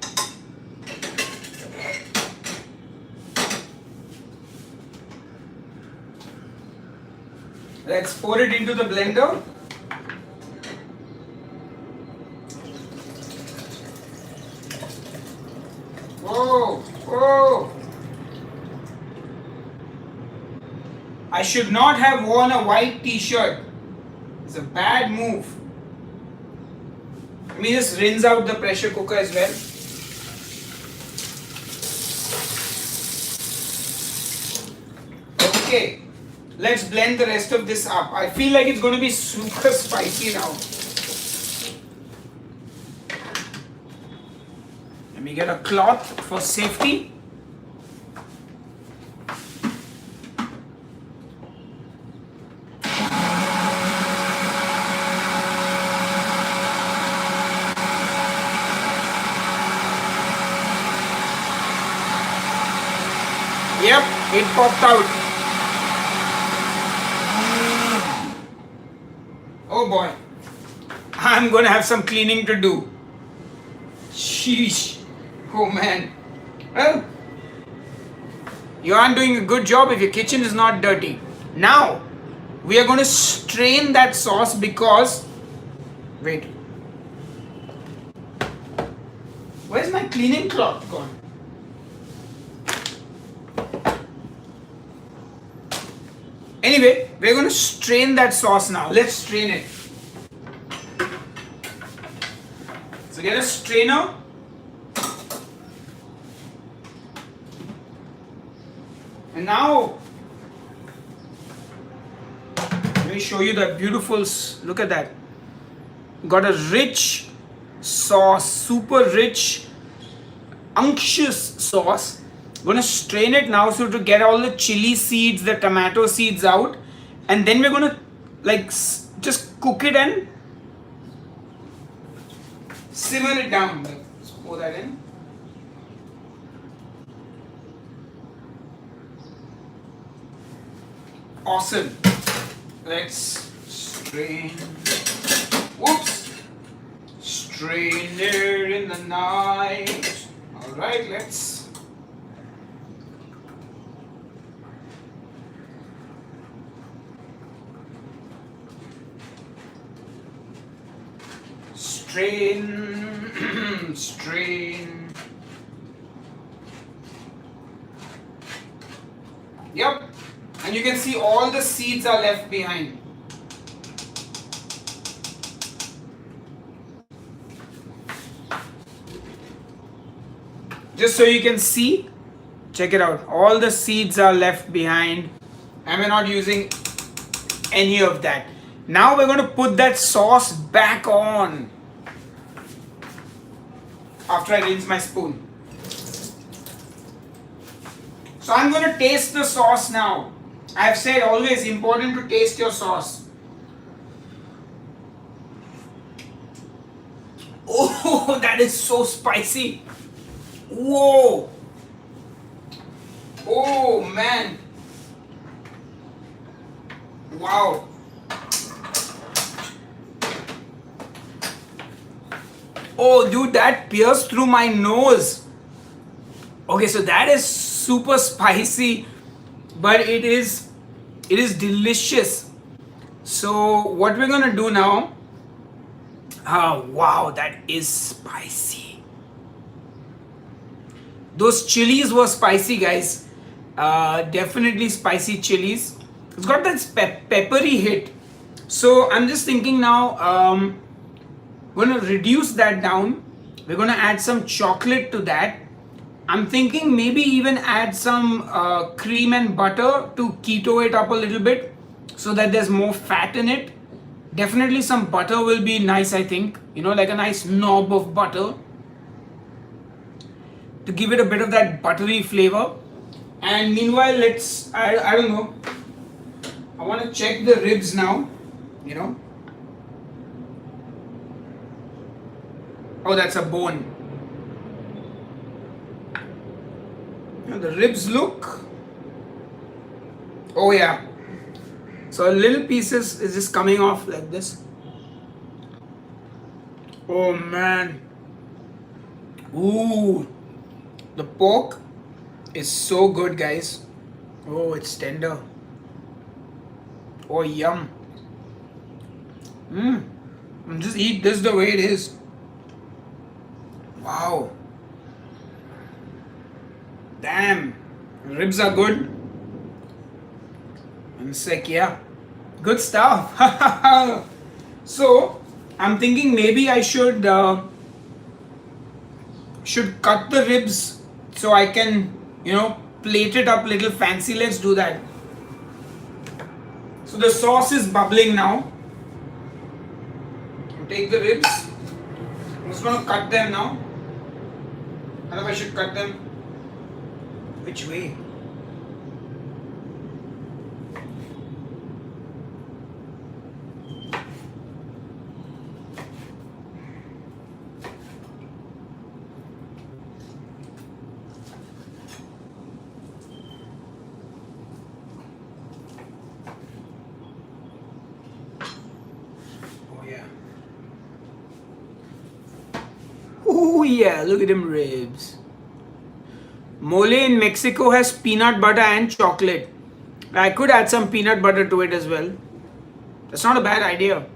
Let's pour it into the blender. Whoa, whoa. I should not have worn a white t-shirt. It's a bad move. Let me just rinse out the pressure cooker as well. Okay, let's blend the rest of this up. I feel like it's going to be super spicy now. Let me get a cloth for safety. Yep, it popped out. Oh boy, I'm gonna have some cleaning to do. Sheesh. Oh man. Well, you aren't doing a good job if your kitchen is not dirty. Now, we are going to strain that sauce because... Wait. Where's my cleaning cloth gone? Anyway, we're going to strain that sauce now. Let's strain it. So get a strainer. And now, let me show you that beautiful, look at that. Got a rich sauce, super rich, unctuous sauce. I'm going to strain it now so to get all the chili seeds, the tomato seeds out. And then we're going to like just cook it and simmer it down. Like, just pour that in. Awesome. Let's strain. Whoops. Strain it in the night. Alright, let's. Strain. Strain. Yep. And you can see all the seeds are left behind. Just so you can see, check it out. All the seeds are left behind and we're not using any of that. Now we're going to put that sauce back on after I rinse my spoon. So I'm going to taste the sauce now. I've said always important to taste your sauce. Oh, that is so spicy. Whoa. Oh man. Wow. Oh dude, that pierced through my nose. Okay, so that is super spicy, but it is delicious. So what we're gonna do now, wow, that is spicy. Those chilies were spicy, guys. Definitely spicy chilies. It's got that peppery hit. So I'm just thinking now, we're gonna reduce that down. We're gonna add some chocolate to that. I'm thinking maybe even add some cream and butter to keto it up a little bit so that there's more fat in it. Definitely some butter will be nice, I think. You know, like a nice knob of butter to give it a bit of that buttery flavor. And meanwhile, let's, I don't know, I want to check the ribs now, you know. Oh, that's a bone. The ribs look, oh yeah, so little pieces is just coming off like this. Oh man, ooh, the pork is so good, guys. Oh, it's tender. Oh, yum. Just eat this the way it is. Wow. Damn, ribs are good. I'm sick, yeah. Good stuff. So, I'm thinking maybe I should cut the ribs so I can, you know, plate it up a little fancy. Let's do that. So the sauce is bubbling now. I'll take the ribs. I'm just going to cut them now. I don't know if I should cut them. Which way? Oh yeah. Oh yeah, look at them ribs. Mole in Mexico has peanut butter and chocolate. I could add some peanut butter to it as well. That's not a bad idea.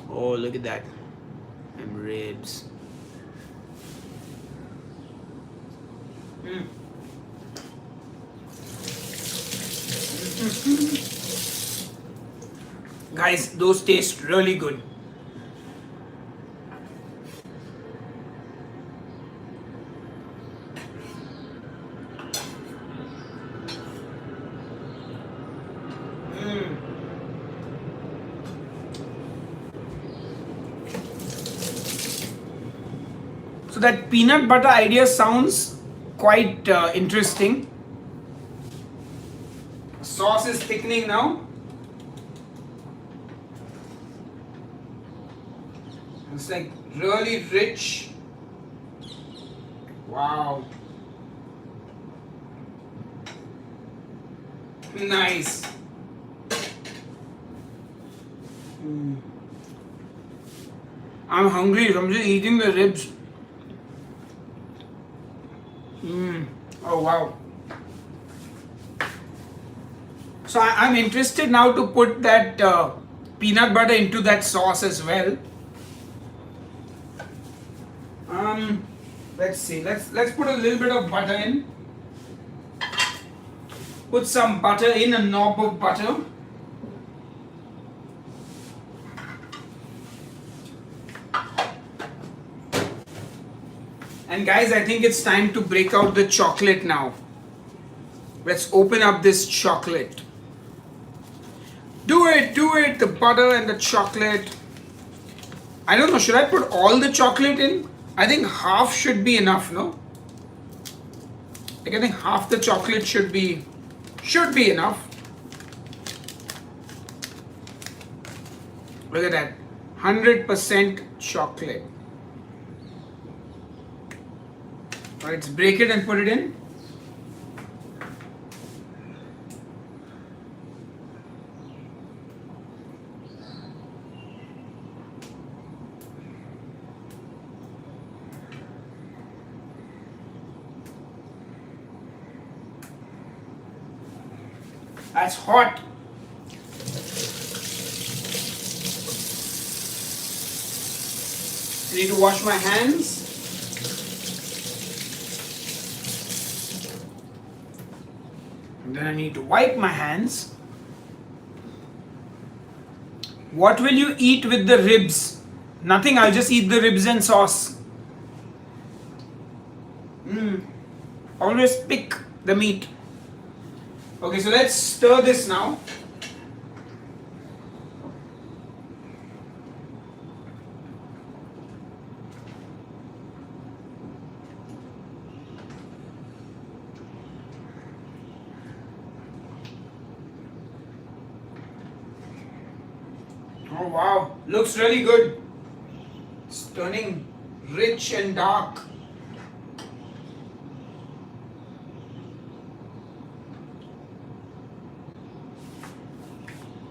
Oh, look at that. Them ribs. Guys, those taste really good. So that peanut butter idea sounds quite interesting. Sauce is thickening now. It's like really rich. Wow. Nice. I'm hungry, so I'm just eating the ribs. Oh wow. So I'm interested now to put that peanut butter into that sauce as well. Let's see. Let's put a little bit of butter in. Put some butter in, a knob of butter. And guys, I think it's time to break out the chocolate now. Let's open up this chocolate. Do it, the butter and the chocolate. I don't know, should I put all the chocolate in? I think half should be enough, no? Like I think half the chocolate should be enough. Look at that, 100% chocolate. Alright, let's break it and put it in. That's hot. I need to wash my hands. And then I need to wipe my hands. What will you eat with the ribs? Nothing, I'll just eat the ribs and sauce. Always pick the meat. Okay, so let's stir this now. Oh wow, looks really good. It's turning rich and dark.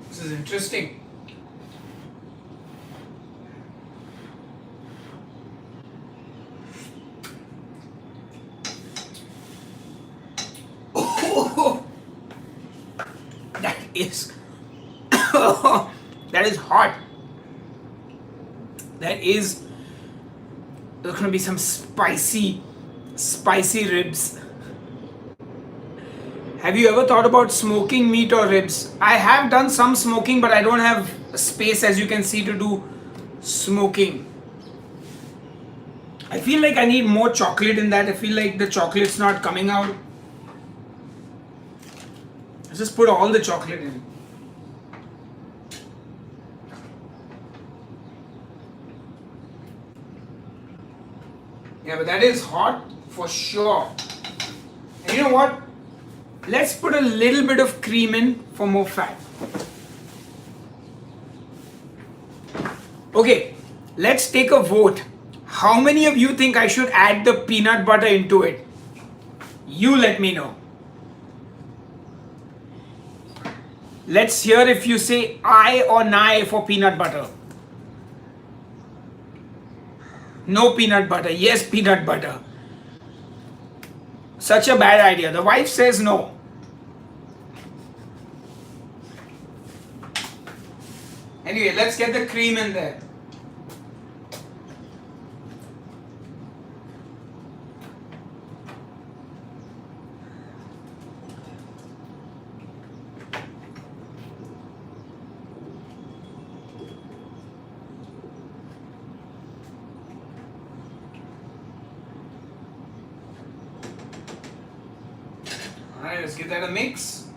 This is interesting. That is that is hot. There's gonna be some spicy ribs. Have you ever thought about smoking meat or ribs? I have done some smoking, but I don't have space, as you can see, to do smoking. I feel like I need more chocolate in that. I feel like the chocolate's not coming out. Let's just put all the chocolate in. Yeah, but that is hot for sure. And you know what? Let's put a little bit of cream in for more fat. Okay, let's take a vote. How many of you think I should add the peanut butter into it? You let me know. Let's hear if you say aye or nay for peanut butter. No peanut butter. Yes, peanut butter. Such a bad idea. The wife says no. Anyway, let's get the cream in there. Alright, let's give that a mix.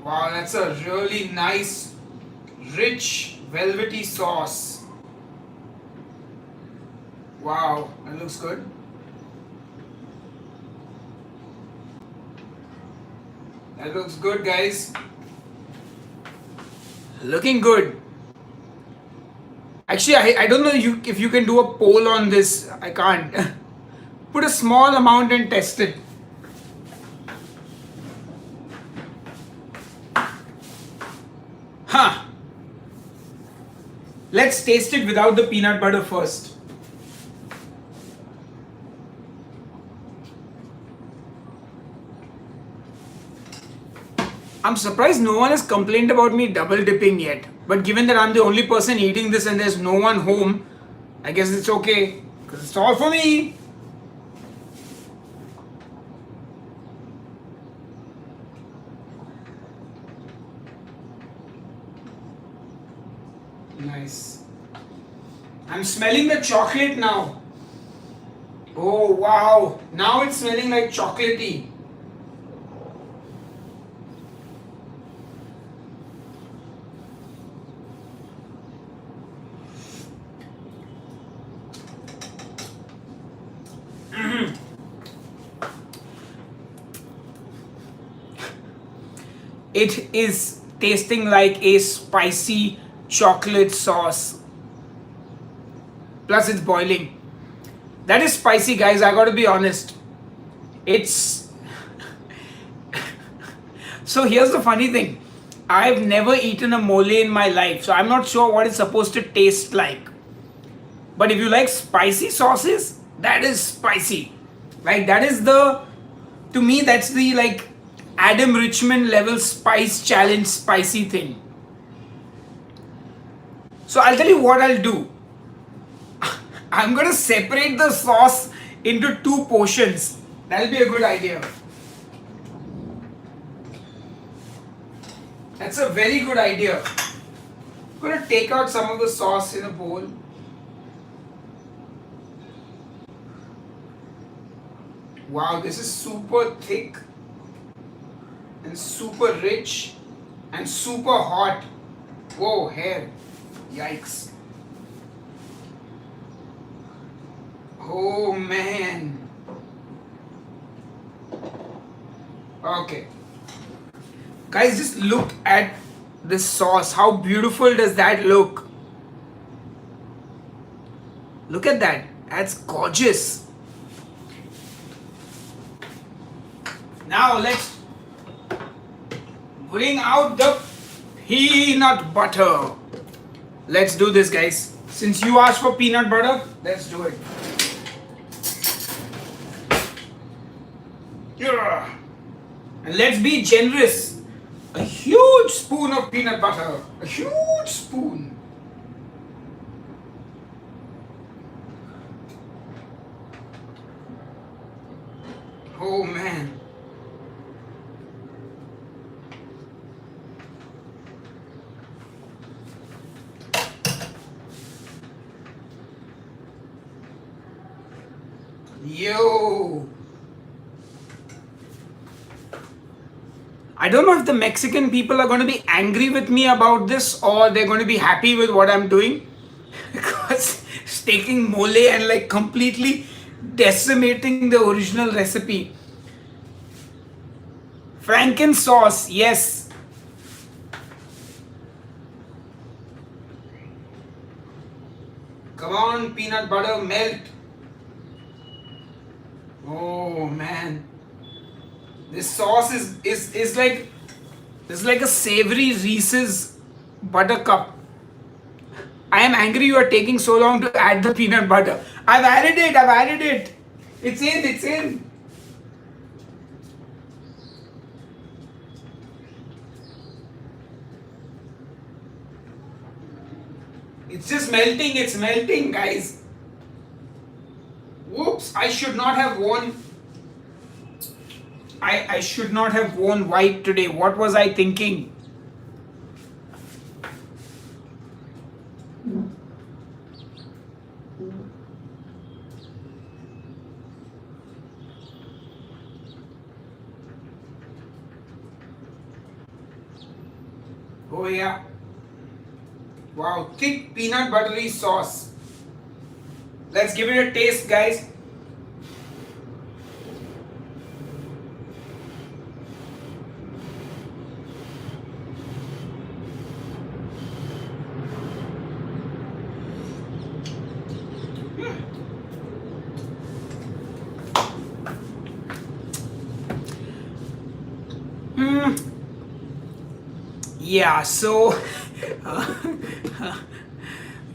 Wow, that's a really nice, rich, velvety sauce. Wow, that looks good. That looks good, guys. Looking good. Actually, I don't know if you can do a poll on this. I can't. Put a small amount and test it. Let's taste it without the peanut butter first. I'm surprised no one has complained about me double dipping yet. But given that I'm the only person eating this and there's no one home, I guess it's okay. Because it's all for me. Nice. I'm smelling the chocolate now. Oh wow. Now it's smelling like chocolatey. It is tasting like a spicy chocolate sauce. Plus it's boiling. That is spicy, guys, I gotta be honest. It's so here's the funny thing. I've never eaten a mole in my life, so I'm not sure what it's supposed to taste like. But if you like spicy sauces, that is spicy. Like that is the, to me that's the like Adam Richmond level spice challenge spicy thing. So I'll tell you what I'll do. I'm gonna separate the sauce into 2 portions. That'll be a good idea. That's a very good idea. I'm gonna take out some of the sauce in a bowl. Wow, this is super thick and super rich and super hot. Whoa, hair. Yikes. Oh man. Okay. Guys, just look at this sauce. How beautiful does that look? Look at that. That's gorgeous. Now let's bring out the peanut butter. Let's do this, guys. Since you asked for peanut butter, let's do it. Yeah. And let's be generous. A huge spoon of peanut butter. A huge spoon. Oh man. Yo. I don't know if the Mexican people are going to be angry with me about this or they're going to be happy with what I'm doing. Because it's taking mole and like completely decimating the original recipe. Franken sauce, yes. Come on, peanut butter, melt. Oh man. This sauce is like, it's like a savory Reese's buttercup. I am angry you are taking so long to add the peanut butter. I've added it. It's in. It's melting, guys. Whoops, I should not have worn white today. What was I thinking? Oh yeah. Wow, thick peanut buttery sauce. Let's give it a taste, guys. Yeah, so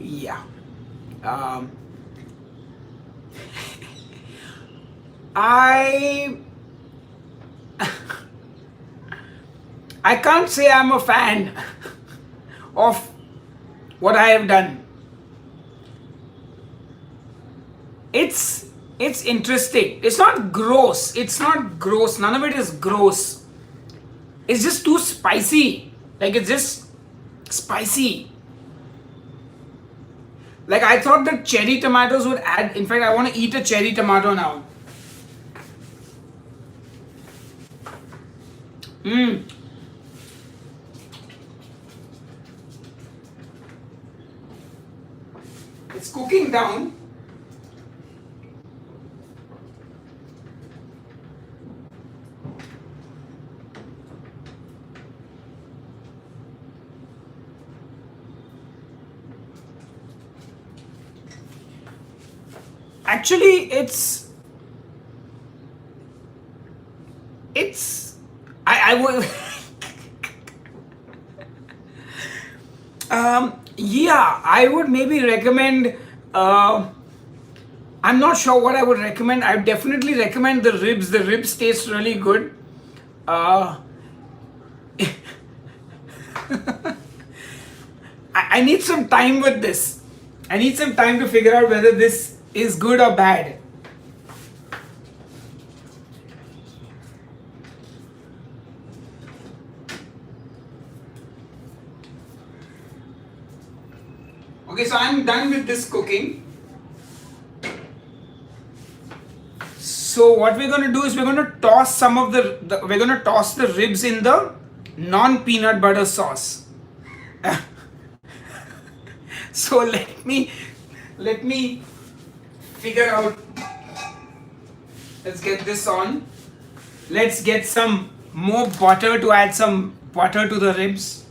Yeah. Um, I I can't say I'm a fan of what I have done. It's interesting. It's not gross. It's not gross. None of it is gross. It's just too spicy. Like it's just spicy. Like I thought that cherry tomatoes would add. In fact, I want to eat a cherry tomato now. It's cooking down. Actually, I would yeah, I would maybe recommend I'm not sure what I would recommend. I would definitely recommend the ribs. The ribs taste really good. I need some time with this. I need some time to figure out whether this is good or bad. Okay, so I'm done with this cooking. So what we're going to do is we're going to toss some of we're going to toss the ribs in the non-peanut butter sauce. So let me figure out. Let's get this on. Let's get some more butter to add some butter to the ribs.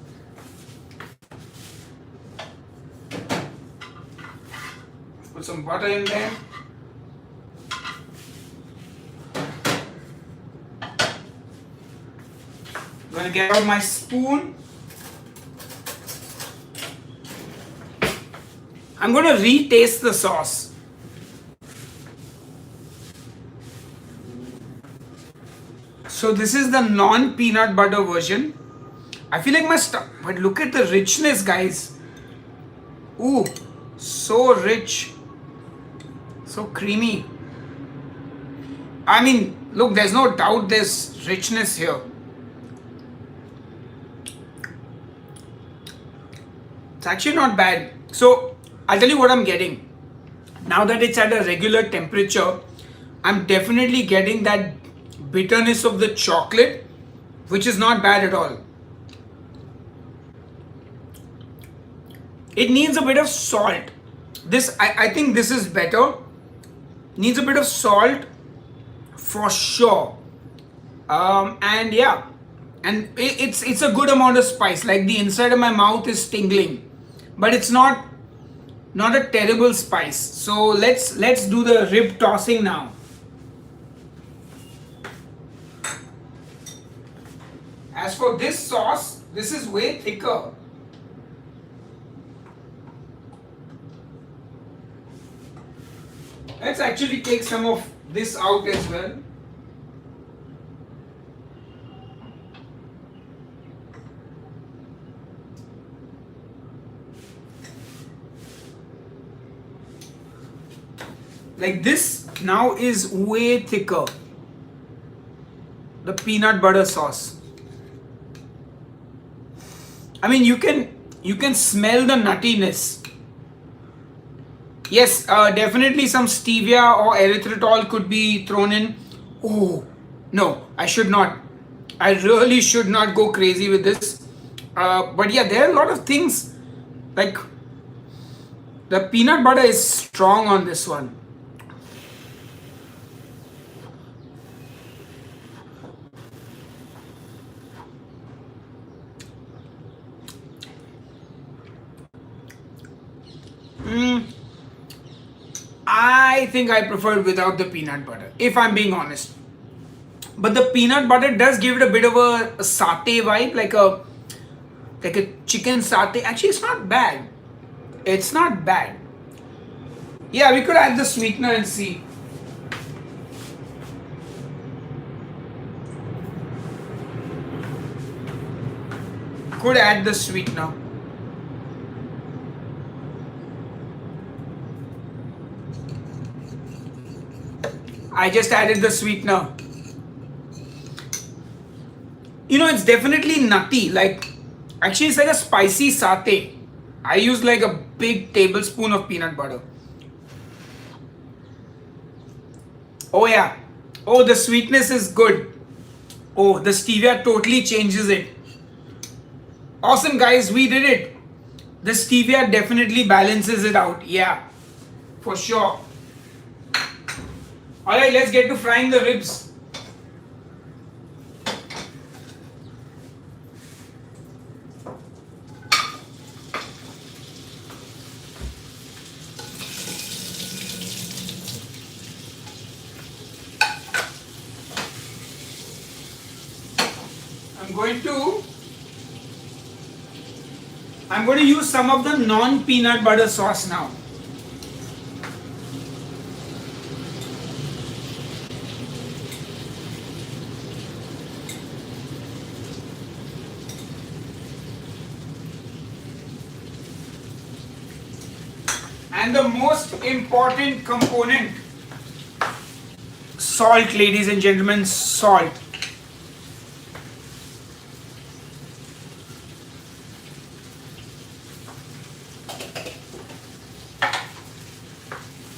Put some butter in there. I'm gonna get out my spoon. I'm gonna retaste the sauce. So this is the non-peanut butter version. I feel like my stuff, but look at the richness, guys. Ooh, so rich, so creamy. I mean, look, there's no doubt there's richness here. It's actually not bad. So I'll tell you what I'm getting. Now that it's at a regular temperature, I'm definitely getting that bitterness of the chocolate, which is not bad at all. It needs a bit of salt. This, I think this is better. Needs a bit of salt for sure. And yeah, and it's a good amount of spice. Like the inside of my mouth is tingling, but it's not a terrible spice. So let's do the rib tossing now. As for this sauce, this is way thicker. Let's actually take some of this out as well. Like this now is way thicker. The peanut butter sauce. I mean, you can smell the nuttiness. Yes, definitely some stevia or erythritol could be thrown in. Oh, no, I should not. I really should not go crazy with this. But yeah, there are a lot of things. Like, the peanut butter is strong on this one. I think I prefer it without the peanut butter, if I'm being honest. But the peanut butter does give it a bit of a satay vibe, like a chicken satay. Actually, it's not bad. It's not bad. Yeah, we could add the sweetener and see. Could add the sweetener. I just added the sweetener. You know, it's definitely nutty. Like, actually, it's like a spicy satay. I use like a big tablespoon of peanut butter. Oh, yeah. Oh, the sweetness is good. Oh, the stevia totally changes it. Awesome, guys. We did it. The stevia definitely balances it out. Yeah, for sure. Alright, let's get to frying the ribs. I'm going to use some of the non-peanut butter sauce now. And the most important component, salt, ladies and gentlemen, salt.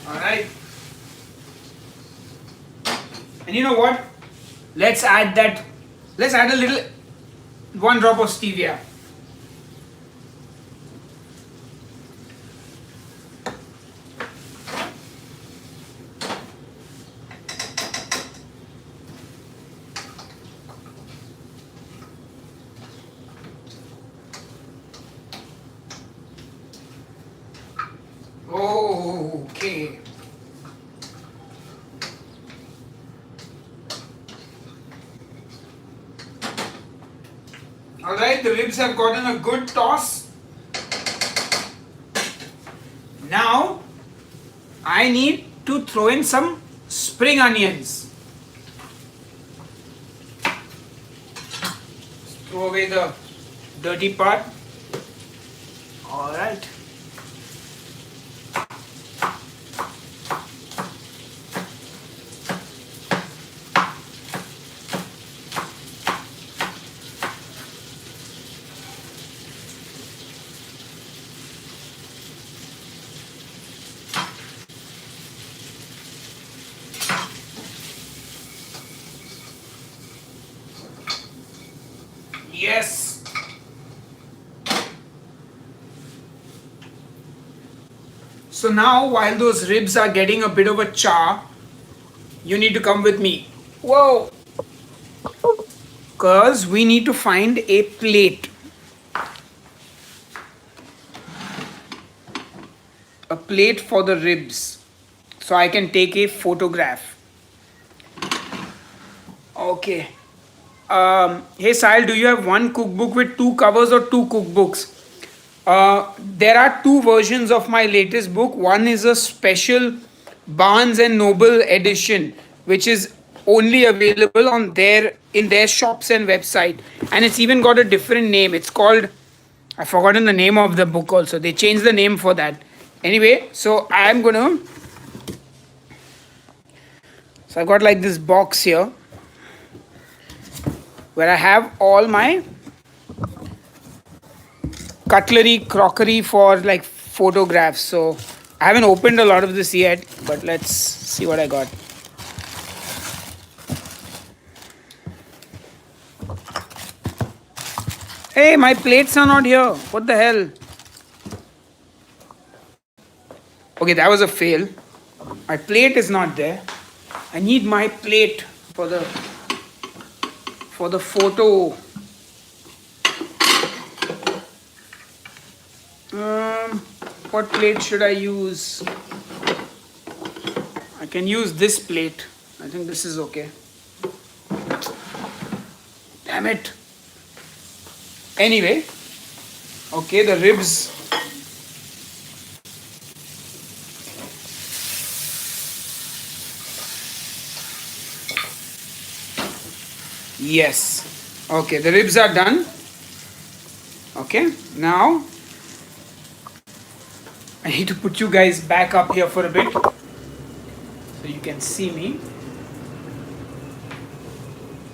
Alright. And you know what? Let's add a little, 1 drop of stevia. Okay. Alright, the ribs have gotten a good toss. Now, I need to throw in some spring onions. Throw away the dirty part. Alright. Yes. So now, while those ribs are getting a bit of a char, you need to come with me. Whoa! Because we need to find a plate. A plate for the ribs. So I can take a photograph. Okay. Hey Sahil, do you have one cookbook with 2 covers or 2 cookbooks? There are 2 versions of my latest book. One is a special Barnes and Noble edition, which is only available in their shops and website, and it's even got a different name. It's called, I've forgotten the name of the book also. They changed the name for that. Anyway, so I've got like this box here where I have all my cutlery, crockery for like photographs. So I haven't opened a lot of this yet, but let's see what I got. Hey, my plates are not here. What the hell? Okay, that was a fail. My plate is not there. I need my plate for the photo. What plate should I use? I can use this plate. I think this is okay. Damn it. Anyway, okay, the ribs Yes. Okay, the ribs are done. Okay, now I need to put you guys back up here for a bit so you can see me.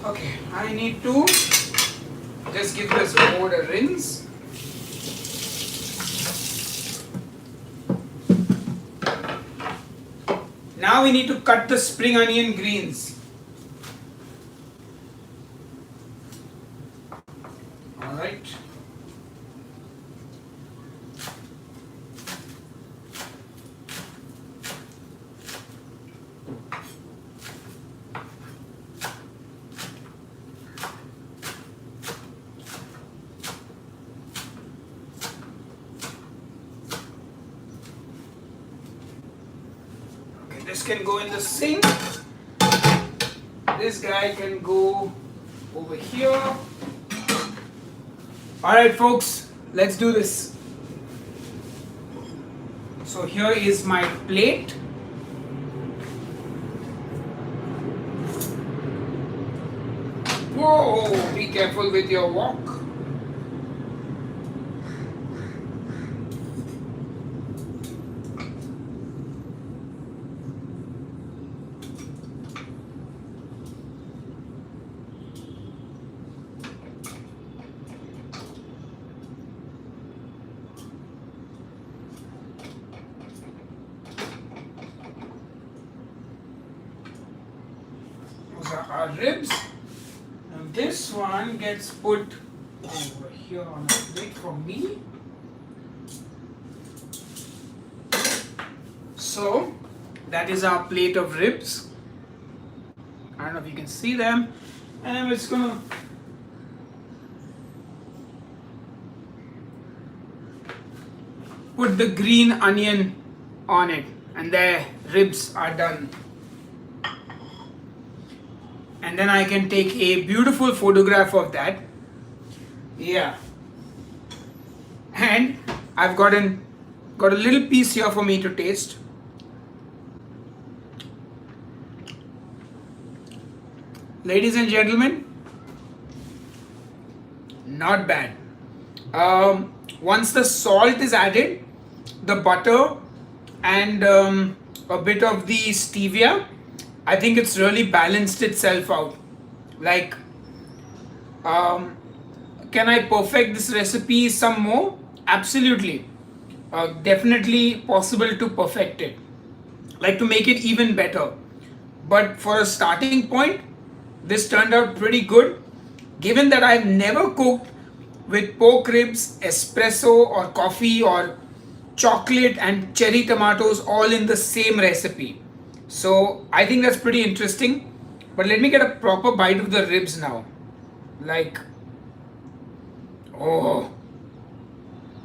Okay, I need to just give this board a rinse. Now we need to cut the spring onion greens. Alright. This can go in the sink. This guy can go over here. Alright folks, let's do this. So here is my plate. Whoa, be careful with your walk. Our ribs. Now this one gets put over here on a plate for me. So that is our plate of ribs. I don't know if you can see them. And I'm just gonna put the green onion on it, and the ribs are done. And then I can take a beautiful photograph of that. Yeah. And I've got a little piece here for me to taste. Ladies and gentlemen, not bad. Once the salt is added, the butter and a bit of the stevia, I think it's really balanced itself out. Like, can I perfect this recipe some more? Absolutely. Definitely possible to perfect it. Like to make it even better. But for a starting point, this turned out pretty good. Given that I've never cooked with pork ribs, espresso or coffee or chocolate and cherry tomatoes all in the same recipe. So I think that's pretty interesting. But let me get a proper bite of the ribs now. Like, oh,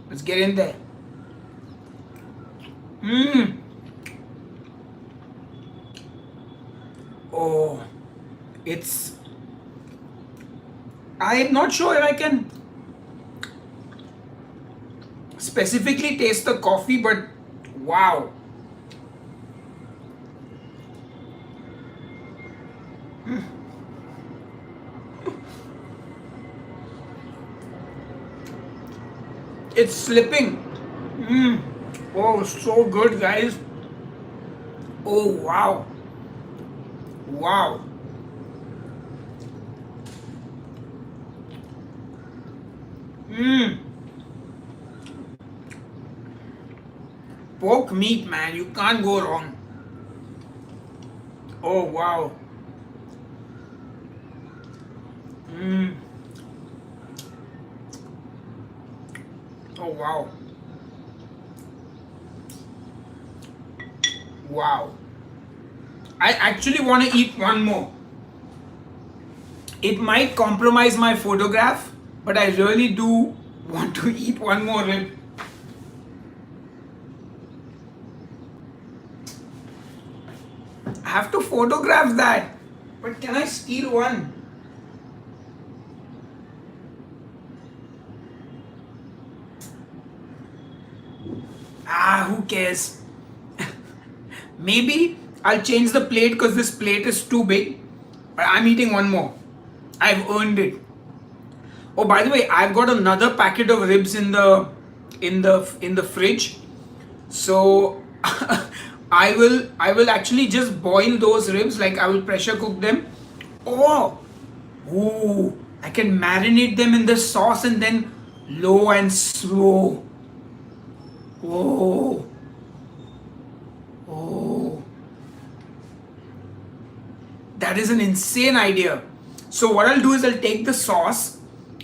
let's get in there. Oh, I'm not sure if I can specifically taste the coffee, but wow. It's slipping. Oh, so good, guys. Oh, wow. Wow. Pork meat, man. You can't go wrong. Oh, wow. Oh, wow. Wow. I actually want to eat one more. It might compromise my photograph, but I really do want to eat one more rib. I have to photograph that, but can I steal one? Who cares? Maybe I'll change the plate because this plate is too big. But I'm eating one more. I've earned it. Oh, by the way, I've got another packet of ribs in the fridge. So I will actually just boil those ribs, like I will pressure cook them. Oh, ooh, I can marinate them in the sauce and then low and slow. Oh, oh, that is an insane idea. So what I'll do is I'll take the sauce,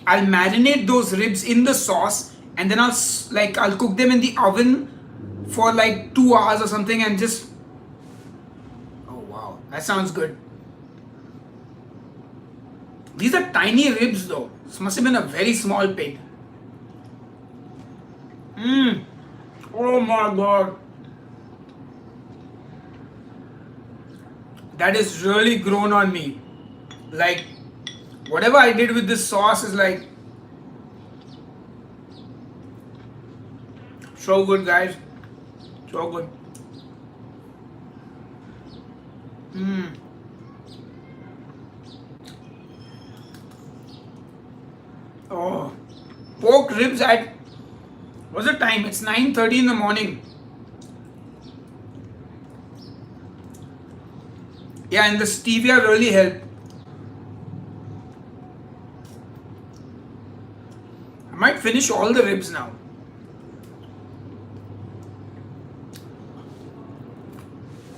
I'll marinate those ribs in the sauce, and then I'll cook them in the oven for like 2 hours or something, and just, oh wow, that sounds good. These are tiny ribs though. This must have been a very small pig. Oh my god. That is really grown on me. Like, whatever I did with this sauce is like so good, guys. So good. Oh, pork ribs at, what's the time? It's 9:30 in the morning. Yeah, and the stevia really helped. I might finish all the ribs now.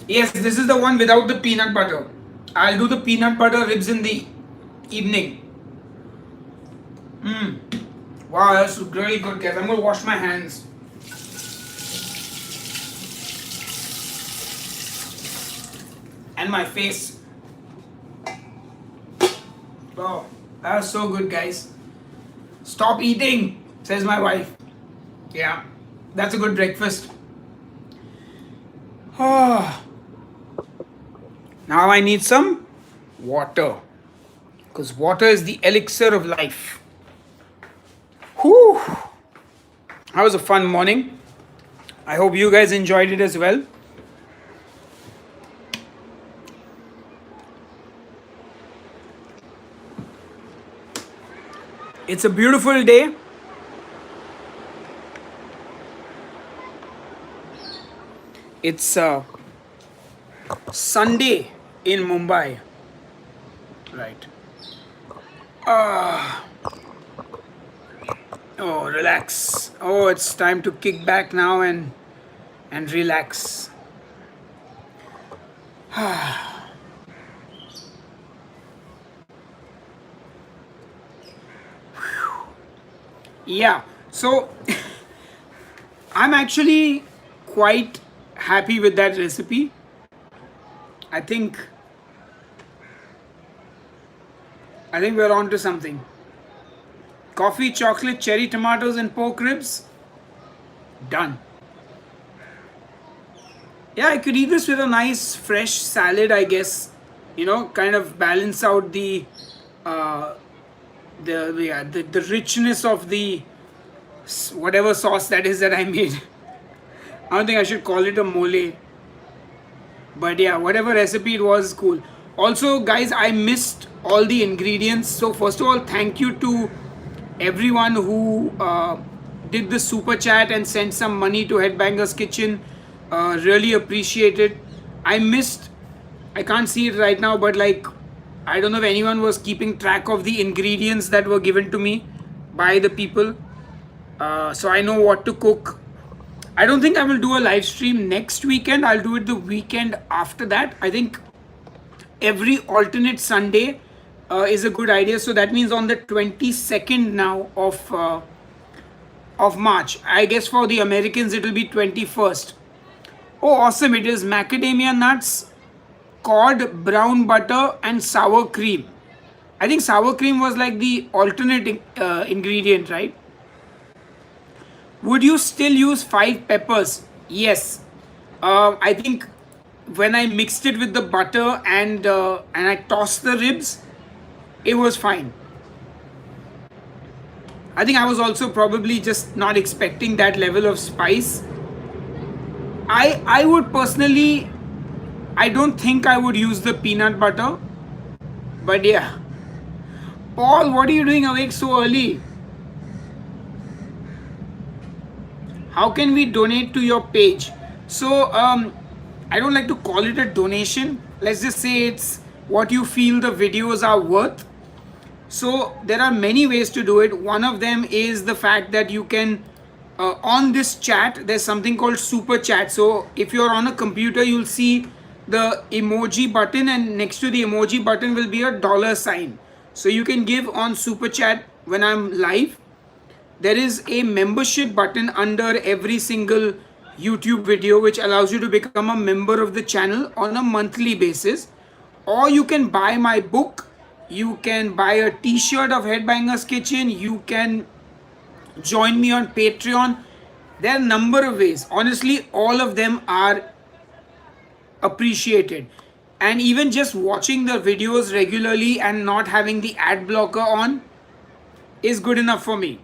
Yes, this is the one without the peanut butter. I'll do the peanut butter ribs in the evening. Wow, that's really good, guys. I'm going to wash my hands. And my face. Oh, that's so good, guys. Stop eating, says my wife. Yeah, that's a good breakfast. Oh. Now I need some water, because water is the elixir of life. Whew. That was a fun morning. I hope you guys enjoyed it as well. It's a beautiful day. It's Sunday in Mumbai. Right. Oh, relax. Oh, it's time to kick back now and relax. Yeah, so I'm actually quite happy with that recipe. I think we're on to something. Coffee, chocolate, cherry tomatoes, and pork ribs. Done. Yeah, I could eat this with a nice fresh salad, I guess. You know, kind of balance out the richness of the whatever sauce that is that I made. I don't think I should call it a mole. But yeah, whatever recipe it was, cool. Also, guys, I missed all the ingredients. So first of all, thank you to everyone who did the super chat and sent some money to Headbangers Kitchen. Really appreciate it. I can't see it right now, but like, I don't know if anyone was keeping track of the ingredients that were given to me by the people. So I know what to cook. I don't think I will do a live stream next weekend. I'll do it the weekend after that. I think every alternate Sunday is a good idea. So that means on the 22nd now of March. I guess for the Americans it will be 21st. Oh, awesome. It is macadamia nuts, cod, brown butter, and sour cream. I think sour cream was like the alternate ingredient, right? Would you still use 5 peppers? Yes. I think when I mixed it with the butter and I tossed the ribs, it was fine. I think I was also probably just not expecting that level of spice. I would personally, I don't think I would use the peanut butter. But yeah, Paul, what are you doing awake so early? How can we donate to your page? So I don't like to call it a donation. Let's just say it's what you feel the videos are worth. So there are many ways to do it. One of them is the fact that you can on this chat there's something called super chat. So if you're on a computer, you'll see the emoji button, and next to the emoji button will be a dollar sign. So you can give on super chat when I'm live. There is a membership button under every single YouTube video which allows you to become a member of the channel on a monthly basis. Or you can buy my book, you can buy a t-shirt of Headbangers Kitchen, you can join me on Patreon. There are a number of ways. Honestly, all of them are appreciated. And even just watching the videos regularly and not having the ad blocker on is good enough for me.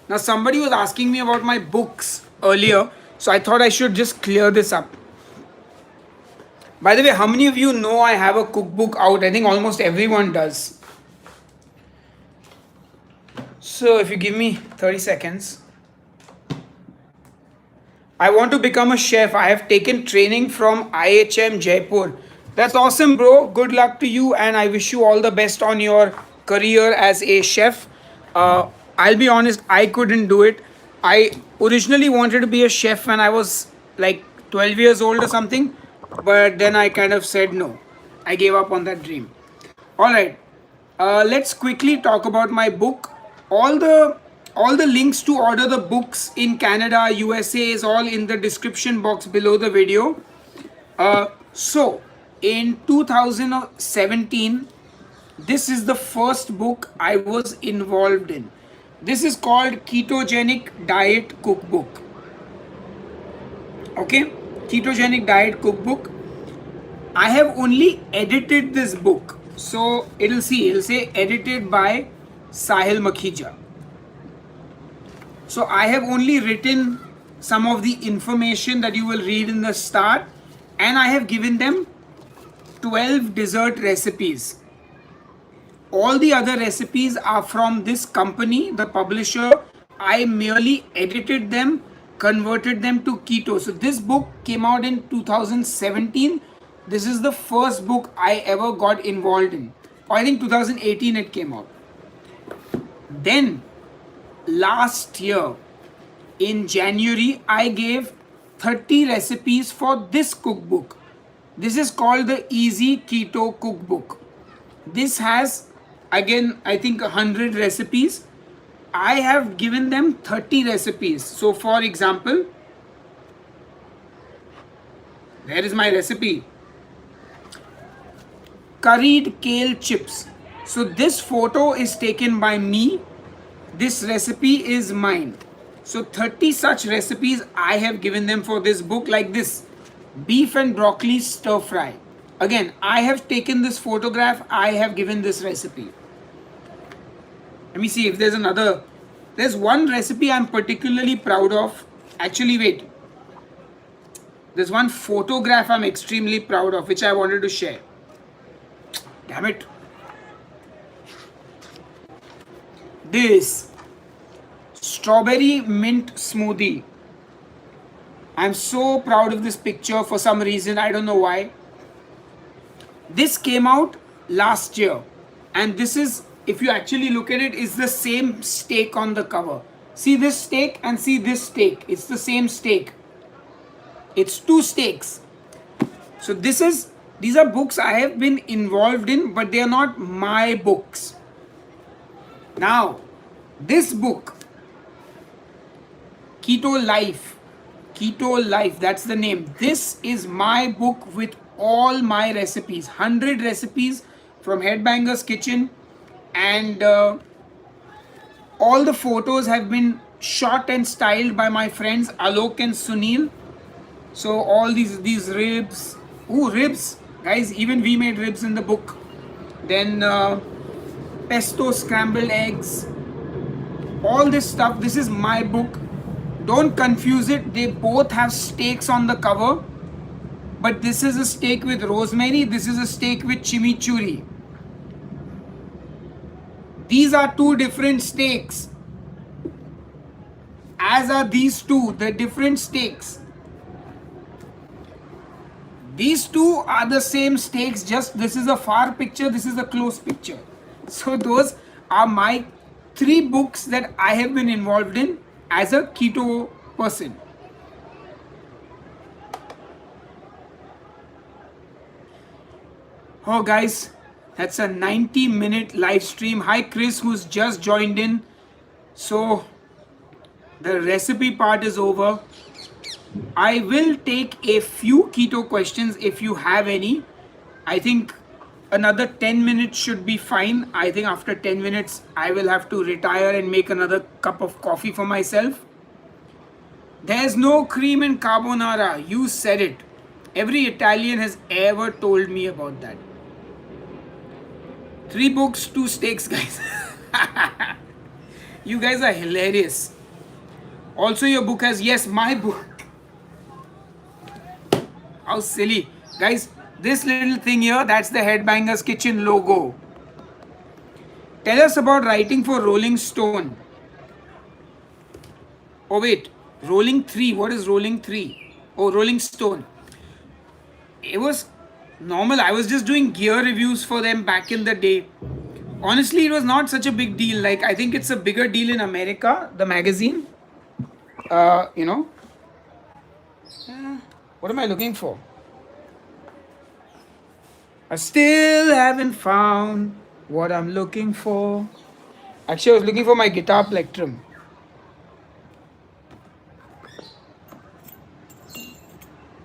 Now, somebody was asking me about my books earlier, so I thought I should just clear this up. By the way, how many of you know I have a cookbook out? I think almost everyone does. So if you give me 30 seconds. I want to become a chef. I have taken training from IHM Jaipur. That's awesome, bro. Good luck to you, and I wish you all the best on your career as a chef. I'll be honest, I couldn't do it. I originally wanted to be a chef when I was like 12 years old or something, but then I kind of said no. I gave up on that dream. All right, let's quickly talk about my book. All the links to order the books in Canada, USA is all in the description box below the video. So in 2017, this is the first book I was involved in. This is called Ketogenic Diet Cookbook. Okay, Ketogenic Diet Cookbook. I have only edited this book. So it'll say edited by Sahil Makhija. So I have only written some of the information that you will read in the start, and I have given them 12 dessert recipes. All the other recipes are from this company, the publisher. I merely edited them, converted them to keto. So this book came out in 2017. This is the first book I ever got involved in. I think 2018 it came out. Then last year in January, I gave 30 recipes for this cookbook. This is called the Easy Keto Cookbook. This has, again, I think 100 recipes. I have given them 30 recipes. So for example, there is my recipe. Curried kale chips. So this photo is taken by me. This recipe is mine. So 30 such recipes I have given them for this book, like this beef and broccoli stir fry. Again, I have taken this photograph, I have given this recipe. Let me see if there's another. There's one recipe I'm particularly proud of. Actually, wait. There's one photograph I'm extremely proud of, which I wanted to share. Damn it. This strawberry mint smoothie. I'm so proud of this picture for some reason. I don't know why. This came out last year, and this is, if you actually look at it, is the same steak on the cover. See this steak and see this steak. It's the same steak. It's two steaks. So these are books I have been involved in, but they are not my books. Now, this book, Keto Life, that's the name. This is my book with all my recipes, 100 recipes from Headbangers Kitchen, and all the photos have been shot and styled by my friends Alok and Sunil. So all these ribs, ribs, guys, even we made ribs in the book. Then pesto scrambled eggs, all this stuff. This is my book. Don't confuse it. They both have steaks on the cover. but this is a steak with rosemary, this is a steak with chimichurri. These are two different steaks, as are these two, the different steaks. These two are the same steaks, just this is a far picture, this is a close picture. So those are my 3 books that I have been involved in as a keto person. Oh guys, that's a 90-minute live stream. Hi Chris, who's just joined in. So the recipe part is over. I will take a few keto questions if you have any. I think another 10 minutes should be fine. I think after 10 minutes I will have to retire and make another cup of coffee for myself. There's no cream in carbonara. You said it. Every Italian has ever told me about that. 3 books, 2 steaks, guys. You guys are hilarious. Also your book has, yes, my book. How silly. Guys, this little thing here, that's the Headbangers Kitchen logo. Tell us about writing for Rolling Stone. Oh wait, Rolling 3. What is Rolling 3? Oh, Rolling Stone. It was normal. I was just doing gear reviews for them back in the day. Honestly, it was not such a big deal. Like, I think it's a bigger deal in America, the magazine. You know. What am I looking for? I still haven't found what I'm looking for. Actually, I was looking for my guitar plectrum.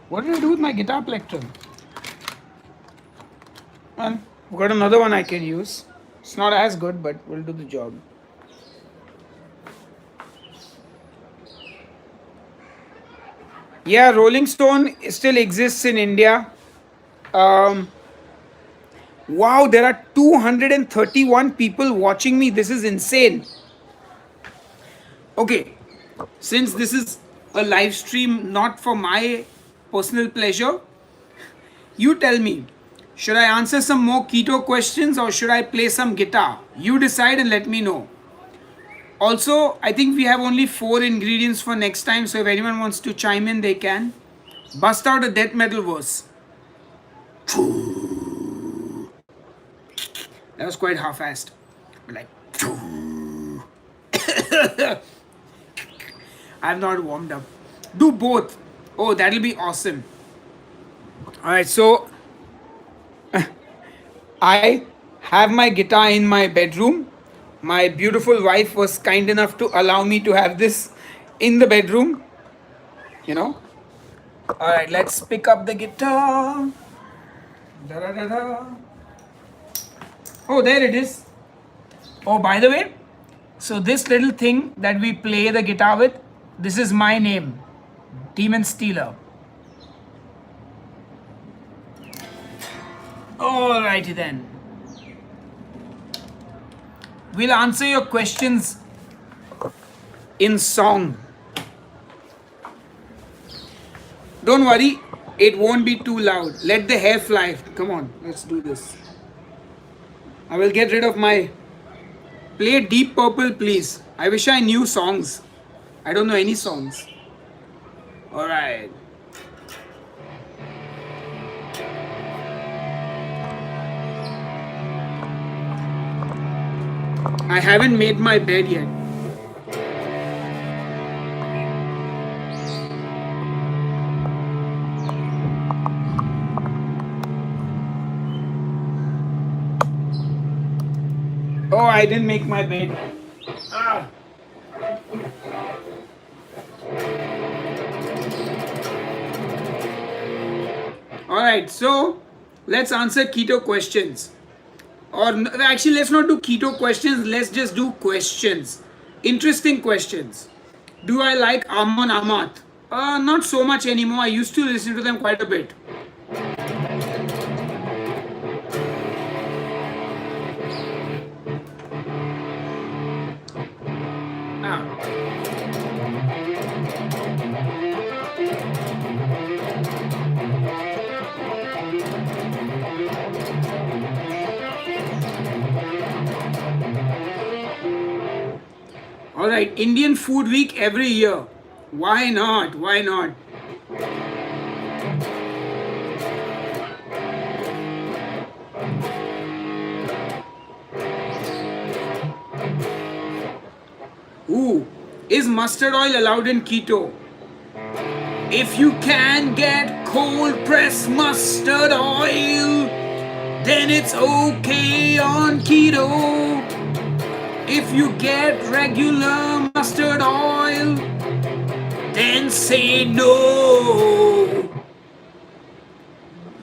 What did I do with my guitar plectrum? Well, I've got another one I can use. It's not as good, but will do the job. Yeah, Rolling Stone still exists in India. Wow, there are 231 people watching me. This is insane. Okay, since this is a live stream not for my personal pleasure, you tell me, should I answer some more keto questions or should I play some guitar? You decide and let me know. Also, I think we have only 4 ingredients for next time, so if anyone wants to chime in, they can. Bust out a death metal verse. That was quite half-assed. Like, I'm not warmed up. Do both. Oh, that'll be awesome. Alright, so I have my guitar in my bedroom. My beautiful wife was kind enough to allow me to have this in the bedroom. You know. Alright, let's pick up the guitar. Da da da da. Oh, there it is. Oh, by the way, so this little thing that we play the guitar with, this is my name, Demon Stealer. Alrighty then. We'll answer your questions in song. Don't worry, it won't be too loud. Let the hair fly. Come on, let's do this. I will get rid of my... Play Deep Purple, please. I wish I knew songs. I don't know any songs. Alright. I haven't made my bed yet. Oh, I didn't make my bed. Ah. Alright, so let's answer keto questions. Or actually, let's not do keto questions. Let's just do questions. Interesting questions. Do I like Amon Amarth? Not so much anymore. I used to listen to them quite a bit. All right, Indian Food Week every year. Why not? Why not? Ooh, is mustard oil allowed in keto? If you can get cold pressed mustard oil, then it's okay on keto. If you get regular mustard oil, then say no.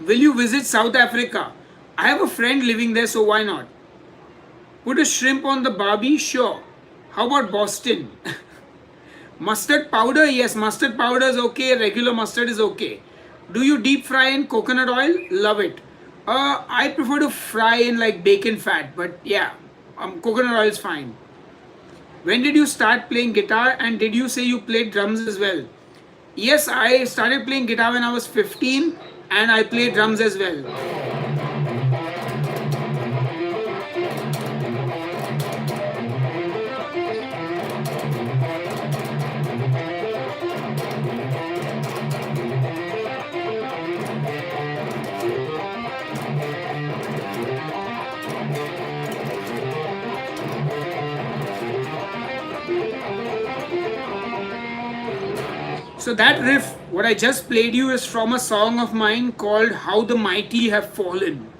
Will you visit South Africa? I have a friend living there, so why not? Put a shrimp on the barbie? Sure. How about Boston? Mustard powder? Yes, mustard powder is okay. Regular mustard is okay. Do you deep fry in coconut oil? Love it. I prefer to fry in like bacon fat, but yeah, coconut oil is fine. When did you start playing guitar, and did you say you played drums as well? Yes, I started playing guitar when I was 15 and I played drums as well. So that riff, what I just played you, is from a song of mine called How the Mighty Have Fallen.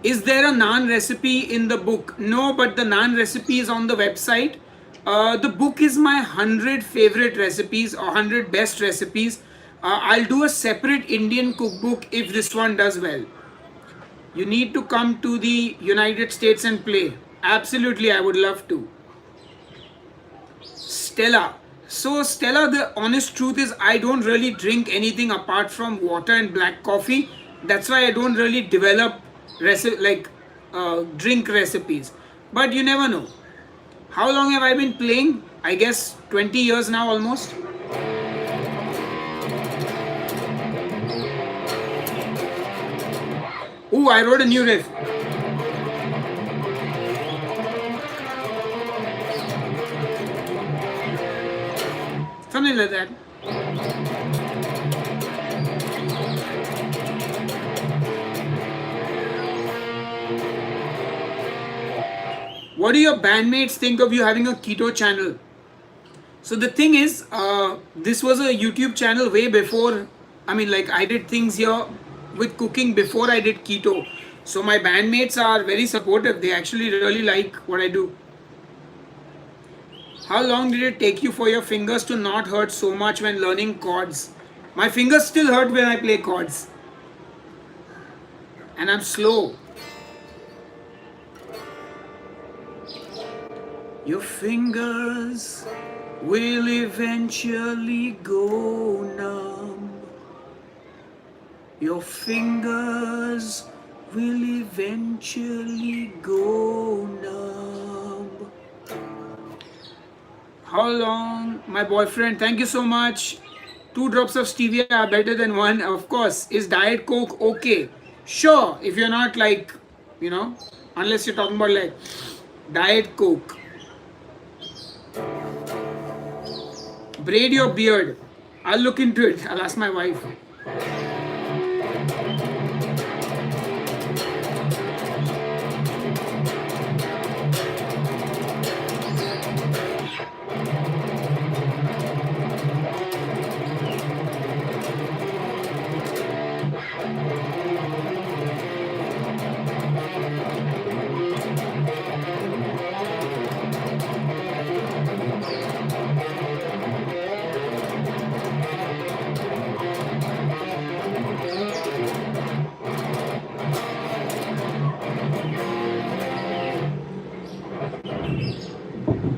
Is there a naan recipe in the book? No, but the naan recipe is on the website. The book is my 100 favorite recipes or 100 best recipes. I'll do a separate Indian cookbook if this one does well. You need to come to the United States and play. Absolutely, I would love to. Stella. So Stella, the honest truth is I don't really drink anything apart from water and black coffee. That's why I don't really develop drink recipes. But you never know. How long have I been playing? I guess 20 years now almost. Ooh, I wrote a new riff. Something like that. What do your bandmates think of you having a keto channel? So the thing is, this was a YouTube channel way before. I did things here with cooking before I did keto. So my bandmates are very supportive. They actually really like what I do. How long did it take you for your fingers to not hurt so much when learning chords? My fingers still hurt when I play chords. And I'm slow. Your fingers will eventually go numb. Your fingers will eventually go numb. How long? My boyfriend, thank you so much. 2 drops of stevia are better than 1. Of course. Is Diet Coke okay? Sure, if you're not unless you're talking about like Diet Coke. Braid your beard. I'll look into it. I'll ask my wife.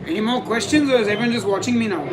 Any more questions, or is everyone just watching me now?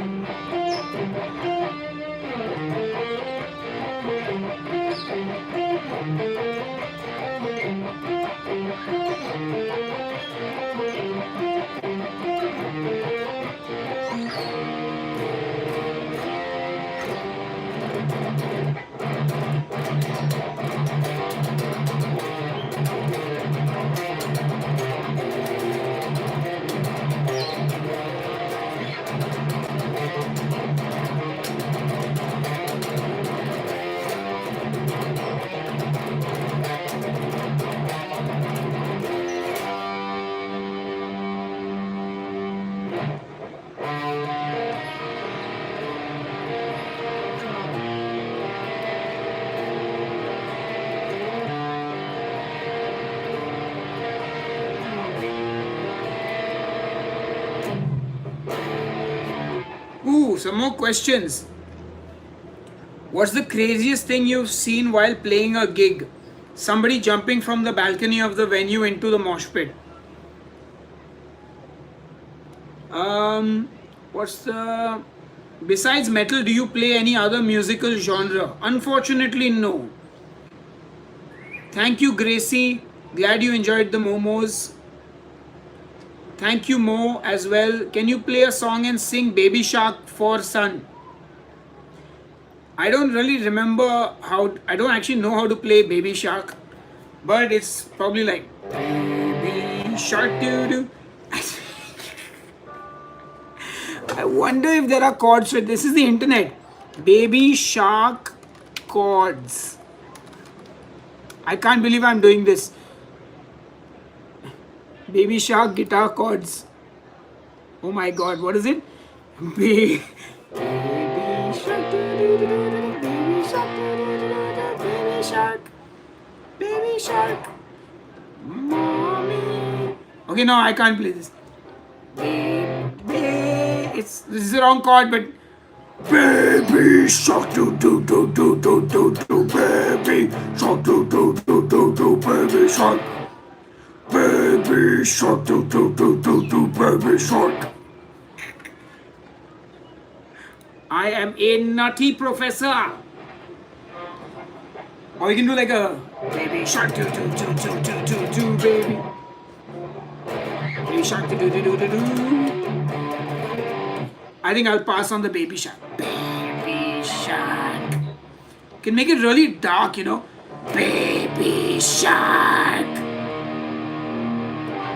Ooh, some more questions. What's the craziest thing you've seen while playing a gig? Somebody jumping from the balcony of the venue into the mosh pit. What's the... Besides metal, do you play any other musical genre? Unfortunately, no. Thank you, Gracie. Glad you enjoyed the momos. Thank you, Mo, as well. Can you play a song and sing Baby Shark for Sun? I don't really remember how... I don't actually know how to play Baby Shark. But it's probably like... Baby Shark doo-doo. I wonder if there are chords. This is the internet. Baby Shark chords. I can't believe I'm doing this. Baby Shark guitar chords. Oh my god, what is it? Baby Shark. Baby Shark. Baby Shark. Baby Shark. Mommy. Okay, no, I can't play this. This is the wrong chord, but Baby Shark do do do do do do do Baby Shark do do do do do Baby Shark. Baby Shark do do do do do Baby Shark. I am a nutty professor. Or you can do like a Baby Shark do do do do do do do baby. Baby Shark do do do do do. I think I'll pass on the Baby Shark. Baby Shark. Can make it really dark, you know. Baby Shark.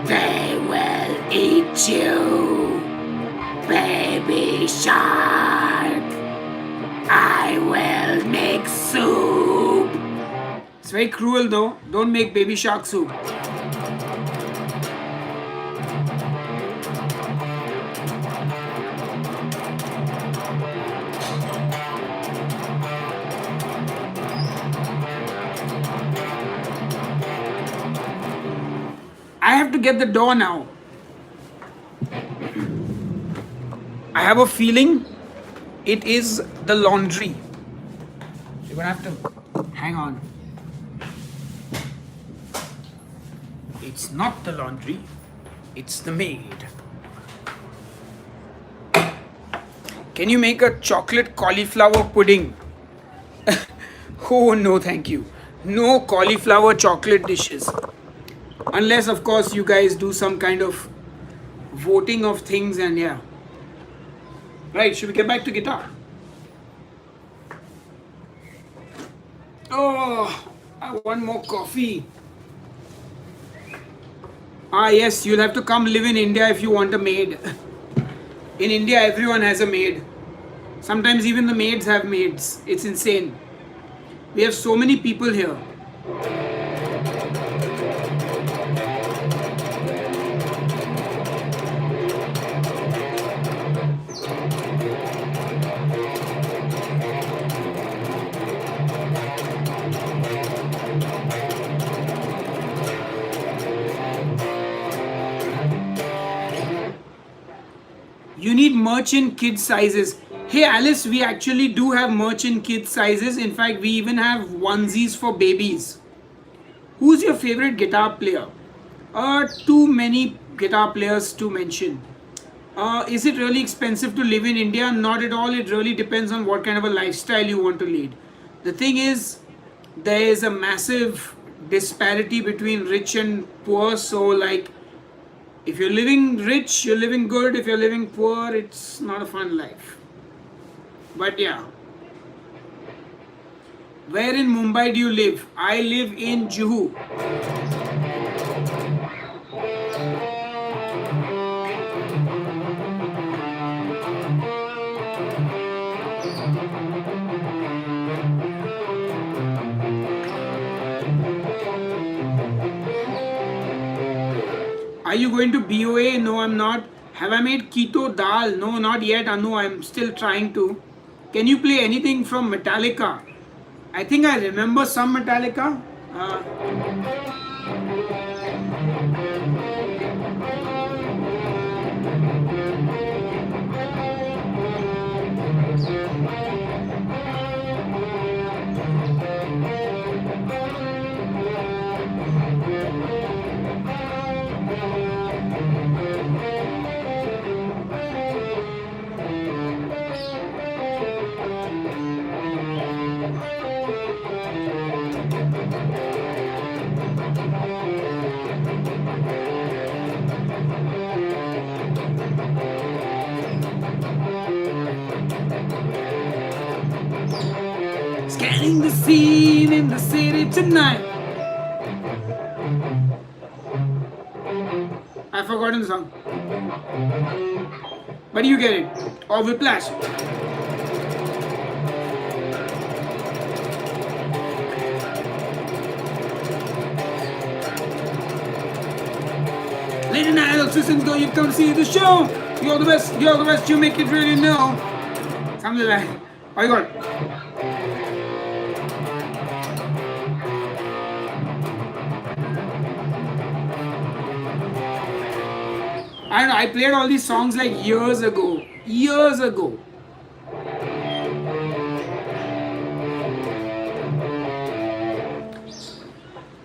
They will eat you. Baby Shark. I will make soup. It's very cruel though. Don't make Baby Shark soup. I have to get the door now. I have a feeling it is the laundry. You're gonna have to hang on. It's not the laundry, it's the maid. Can you make a chocolate cauliflower pudding? Oh no, thank you. No cauliflower chocolate dishes. Unless, of course, you guys do some kind of voting of things and yeah. Right, should we get back to guitar? Oh, I want more coffee. Ah, yes, you'll have to come live in India if you want a maid. In India, everyone has a maid. Sometimes even the maids have maids. It's insane. We have so many people here. You need merch in kid sizes. Hey Alice, we actually do have merch in kid sizes. In fact, we even have onesies for babies. Who's your favorite guitar player? Too many guitar players to mention. Is it really expensive to live in India? Not at all. It really depends on what kind of a lifestyle you want to lead. The thing is, there is a massive disparity between rich and poor. So like, if you're living rich, you're living good. If you're living poor, it's not a fun life. But yeah. Where in Mumbai do you live? I live in Juhu. Are you going to BOA? No, I'm not. Have I made keto dal? No, not yet, Anu. I'm still trying to. Can you play anything from Metallica? I think I remember some Metallica. scene in the city tonight. I've forgotten the song. But you get it. Or Whiplash. Late night of systems go, you come see the show. You're the best, you make it really know. Something like that. Oh, you got it. I don't know, I played all these songs like years ago.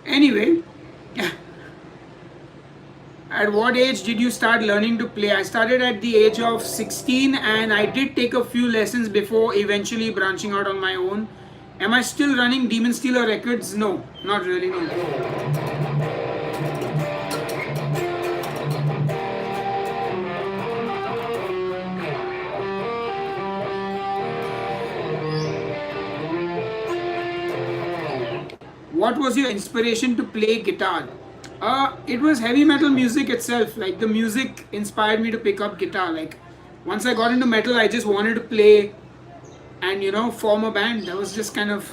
Anyway, at what age did you start learning to play? I started at the age of 16 and I did take a few lessons before eventually branching out on my own. Am I still running Demon Stealer Records? No, not really, no. What was your inspiration to play guitar? It was heavy metal music itself. Like the music inspired me to pick up guitar. Like once I got into metal, I just wanted to play and form a band. That was just kind of.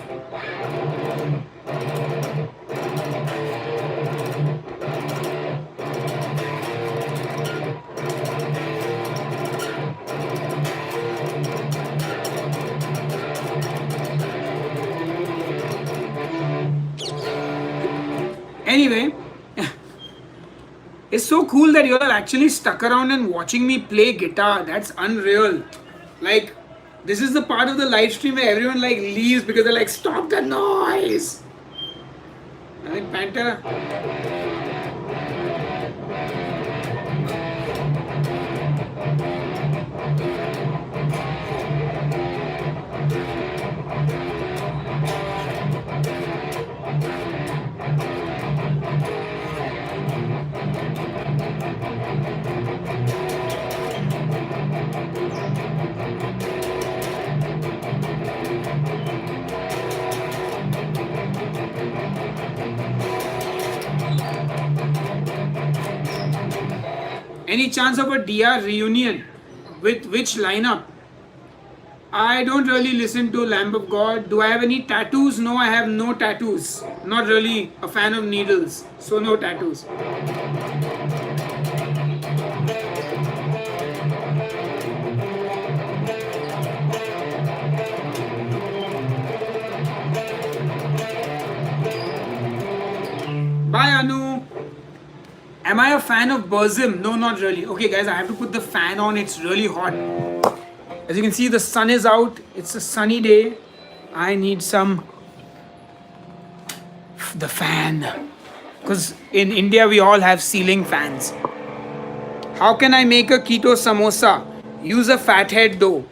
Anyway, it's so cool that you all actually stuck around and watching me play guitar. That's unreal. Like, this is the part of the live stream where everyone like leaves because they're like, stop the noise. I think Pantera. Any chance of a DR reunion? With which lineup? I don't really listen to Lamb of God. Do I have any tattoos? No, I have no tattoos. Not really a fan of needles, so no tattoos. Bye, Anu. Am I a fan of Burzim? No, not really. Okay, guys, I have to put the fan on. It's really hot. As you can see, the sun is out. It's a sunny day. I need the fan. Because in India, we all have ceiling fans. How can I make a keto samosa? Use a fathead dough.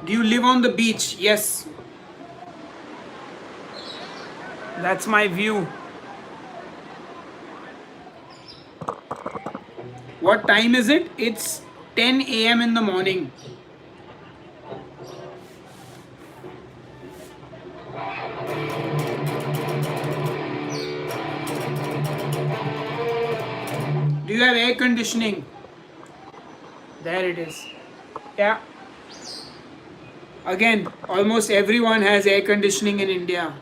Do you live on the beach? Yes. That's my view. What time is it? It's 10 a.m. in the morning. Do you have air conditioning? There it is. Yeah. Again, almost everyone has air conditioning in India.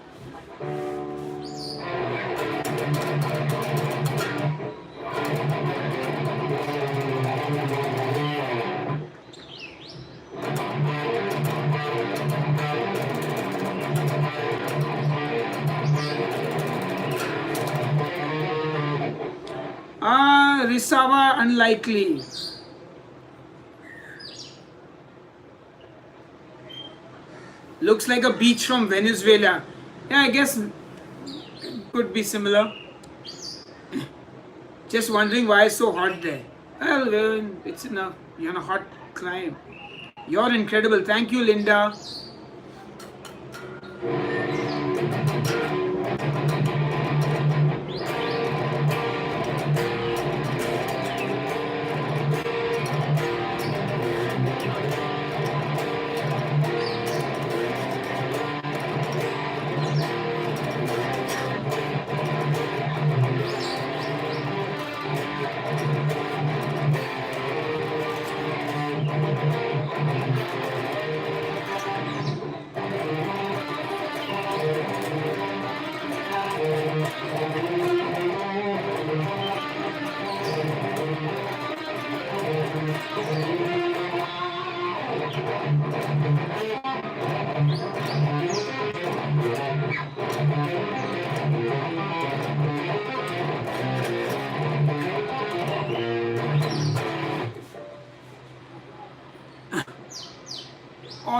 Risava, unlikely. Looks like a beach from Venezuela. Yeah, I guess could be similar. Just wondering why it's so hot there. Well, it's you're in a hot climate. You're incredible. Thank you, Linda.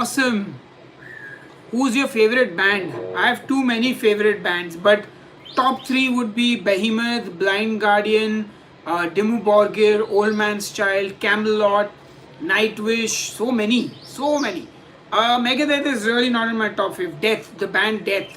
Awesome. Who's your favorite band? I have too many favorite bands, but top three would be Behemoth, Blind Guardian, Dimmu Borgir, Old Man's Child, Camelot, Nightwish. So many, so many. Megadeth is really not in my top five. Death, the band Death.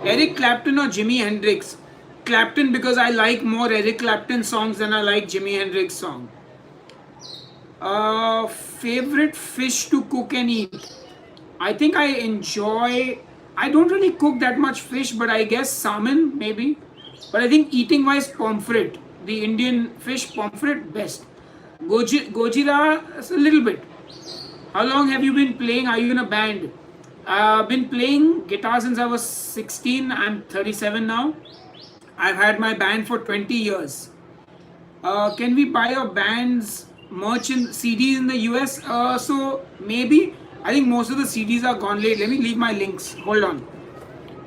Eric Clapton or Jimi Hendrix? Clapton, because I like more Eric Clapton songs than I like Jimi Hendrix song. Favorite fish to cook and eat? I think I don't really cook that much fish, but I guess salmon maybe. But I think eating wise, pomfret, the Indian fish pomfret, best. Gojira, a little bit. How long have you been playing? Are you in a band? I've been playing guitar since I was 16. I'm 37 now. I've had my band for 20 years. Can we buy your band's merch and CDs in the US? So maybe. I think most of the CDs are gone late. Let me leave my links. Hold on.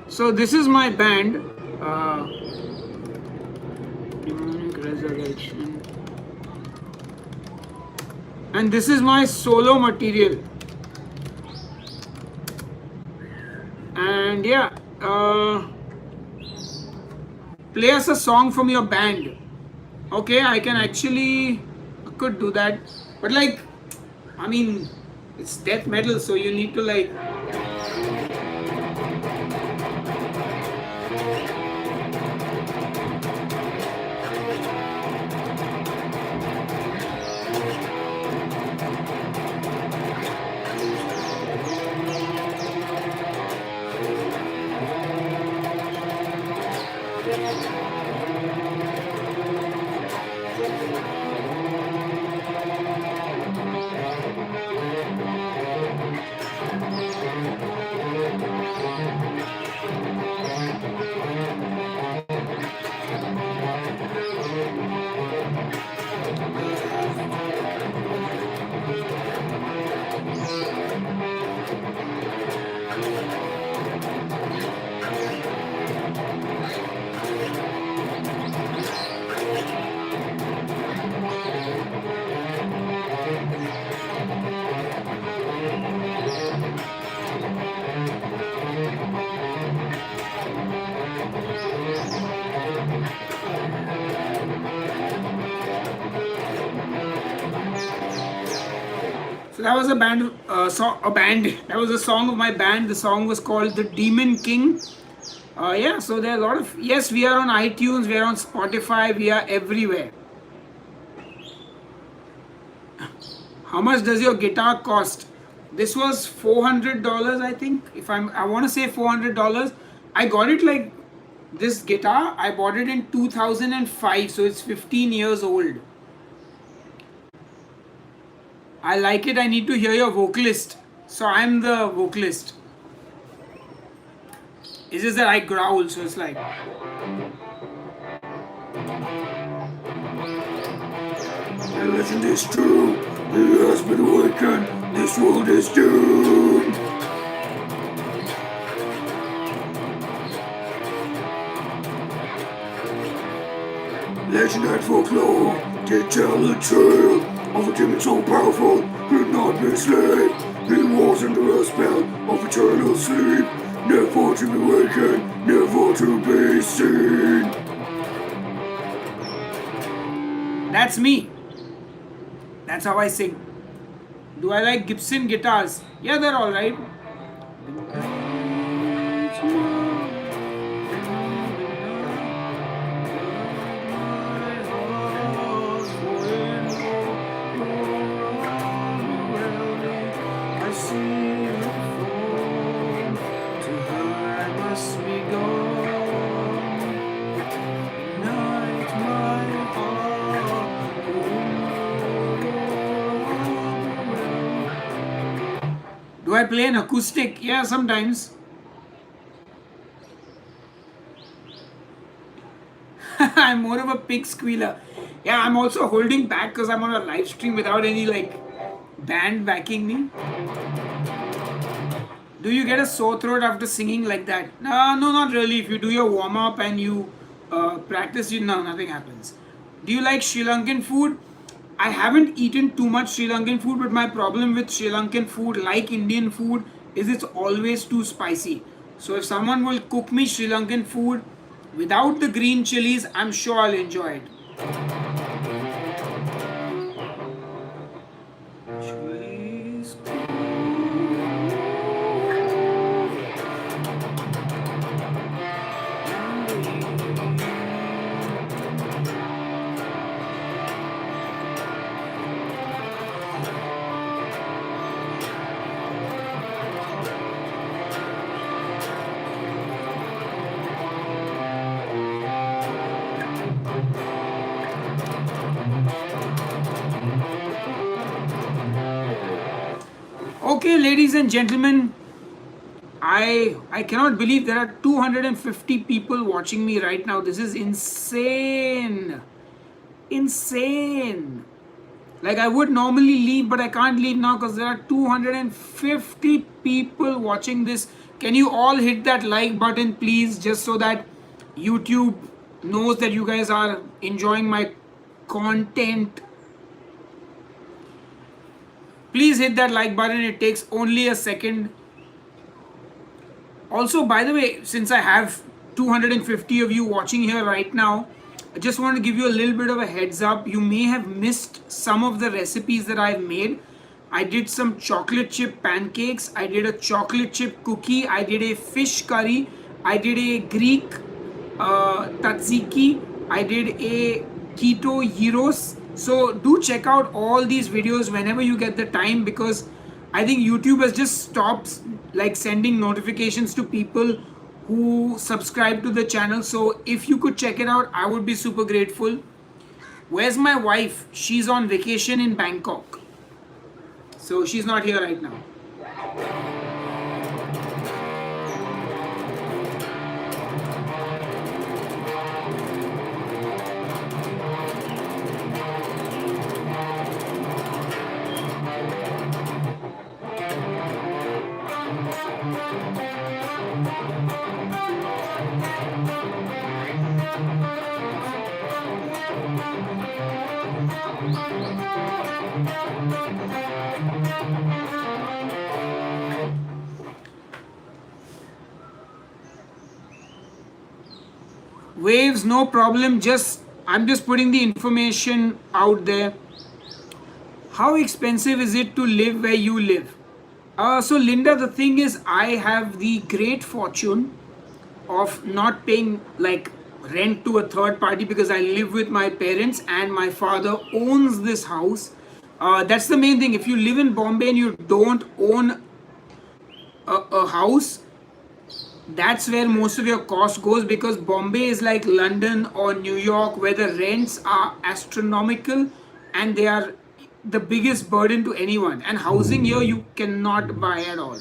So this is my band. Demonic Resurrection. And this is my solo material. And yeah, play us a song from your band. Okay, I could do that. But like, I mean, it's death metal, so you need to like... That was a band, that was a song of my band. The song was called The Demon King. Yeah, so there are a lot of... Yes, we are on iTunes, we are on Spotify, we are everywhere. How much does your guitar cost? This was $400, I think. I want to say $400. I got it like this guitar. I bought it in 2005, so it's 15 years old. I like it. I need to hear your vocalist. So I'm the vocalist. It's just that I growl, so it's like... The legend is true. He has been awakened. This world is doomed. Legend and folklore did tell the tale of a demon so powerful, could not be slain. He was under a spell of eternal sleep, never to be wakened, never to be seen. That's me. That's how I sing. Do I like Gibson guitars? Yeah, they're alright. I play an acoustic? Yeah, sometimes. I'm more of a pig squealer. Yeah, I'm also holding back because I'm on a live stream without any like band backing me. Do you get a sore throat after singing like that? No, not really. If you do your warm up and you practice, nothing happens. Do you like Sri Lankan food? I haven't eaten too much Sri Lankan food, but my problem with Sri Lankan food, like Indian food, is it's always too spicy. So if someone will cook me Sri Lankan food without the green chilies, I'm sure I'll enjoy it. Okay, ladies and gentlemen, I cannot believe there are 250 people watching me right now. This is insane. Insane. Like I would normally leave, but I can't leave now because there are 250 people watching this. Can you all hit that like button, please, just so that YouTube knows that you guys are enjoying my content. Please hit that like button. It takes only a second. Also, by the way, since I have 250 of you watching here right now, I just want to give you a little bit of a heads up. You may have missed some of the recipes that I've made. I did some chocolate chip pancakes. I did a chocolate chip cookie. I did a fish curry. I did a Greek tzatziki. I did a keto gyros. So do check out all these videos whenever you get the time, because I think YouTube has just stopped like sending notifications to people who subscribe to the channel. So if you could check it out, I would be super grateful. Where's my wife? She's on vacation in Bangkok. So she's not here right now. Waves, no problem. I'm just putting the information out there. How expensive is it to live where you live? So Linda, the thing is, I have the great fortune of not paying like rent to a third party because I live with my parents and my father owns this house. That's the main thing. If you live in Bombay and you don't own a house, that's where most of your cost goes, because Bombay is like London or New York, where the rents are astronomical and they are the biggest burden to anyone. And housing here you cannot buy at all.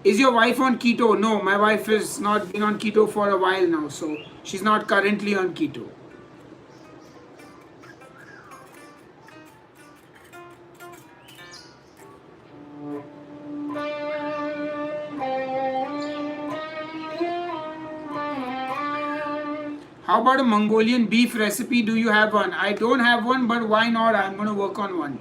Is your wife on keto? No, my wife has not been on keto for a while now, so she's not currently on keto. How about a Mongolian beef recipe? Do you have one? I don't have one, but why not? I'm going to work on one.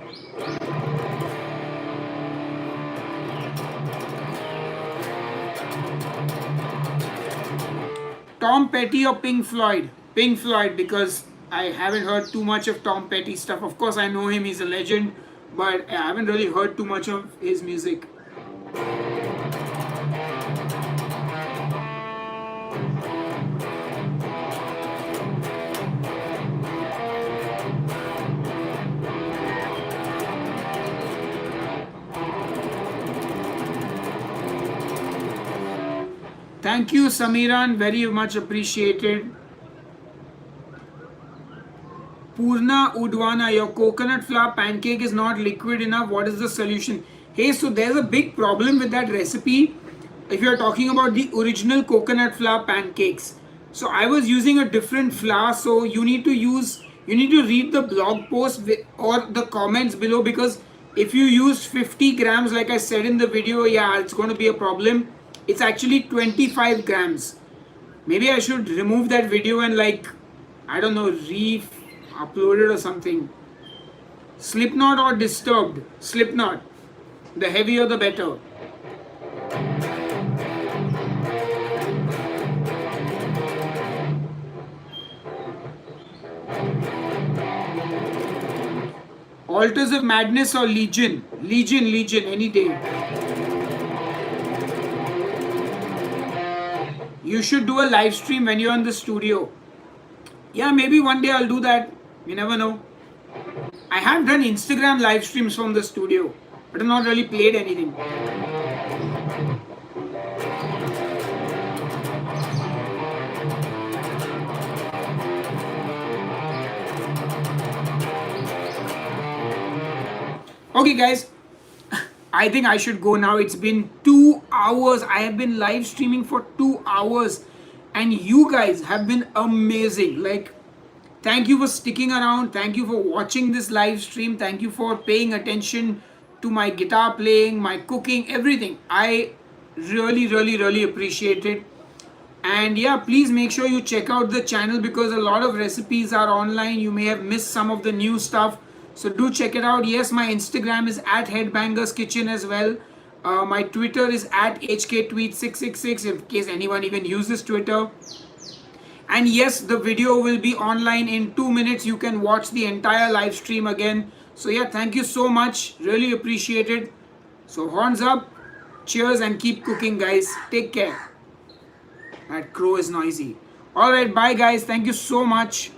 Tom Petty or Pink Floyd? Pink Floyd, because I haven't heard too much of Tom Petty stuff. Of course, I know him, he's a legend, but I haven't really heard too much of his music. Thank you, Samiran. Very much appreciated. Purna Udwana, your coconut flour pancake is not liquid enough. What is the solution? Hey, so there's a big problem with that recipe if you're talking about the original coconut flour pancakes. So I was using a different flour, so you need to read the blog post or the comments below, because if you use 50 grams like I said in the video, yeah, it's going to be a problem. It's actually 25 grams. Maybe I should remove that video and, like, I don't know, re-upload it or something. Slipknot or Disturbed? Slipknot. The heavier the better. Altars of Madness or Legion? Legion, any day. You should do a live stream when you're in the studio. Yeah, maybe one day I'll do that. You never know. I have done Instagram live streams from the studio, but I've not really played anything. Okay guys, I think I should go now. It's been 2 hours. I have been live streaming for 2 hours and you guys have been amazing. Like, thank you for sticking around. Thank you for watching this live stream. Thank you for paying attention to my guitar playing, my cooking, everything. I really appreciate it. And yeah, please make sure you check out the channel because a lot of recipes are online. You may have missed some of the new stuff, so do check it out. Yes, my Instagram is at Headbangers Kitchen as well. My Twitter is at HKTweet666 in case anyone even uses Twitter. And yes, the video will be online in 2 minutes. You can watch the entire live stream again. So yeah, thank you so much. Really appreciate it. So horns up, cheers, and keep cooking, guys. Take care. That crow is noisy. Alright, bye guys. Thank you so much.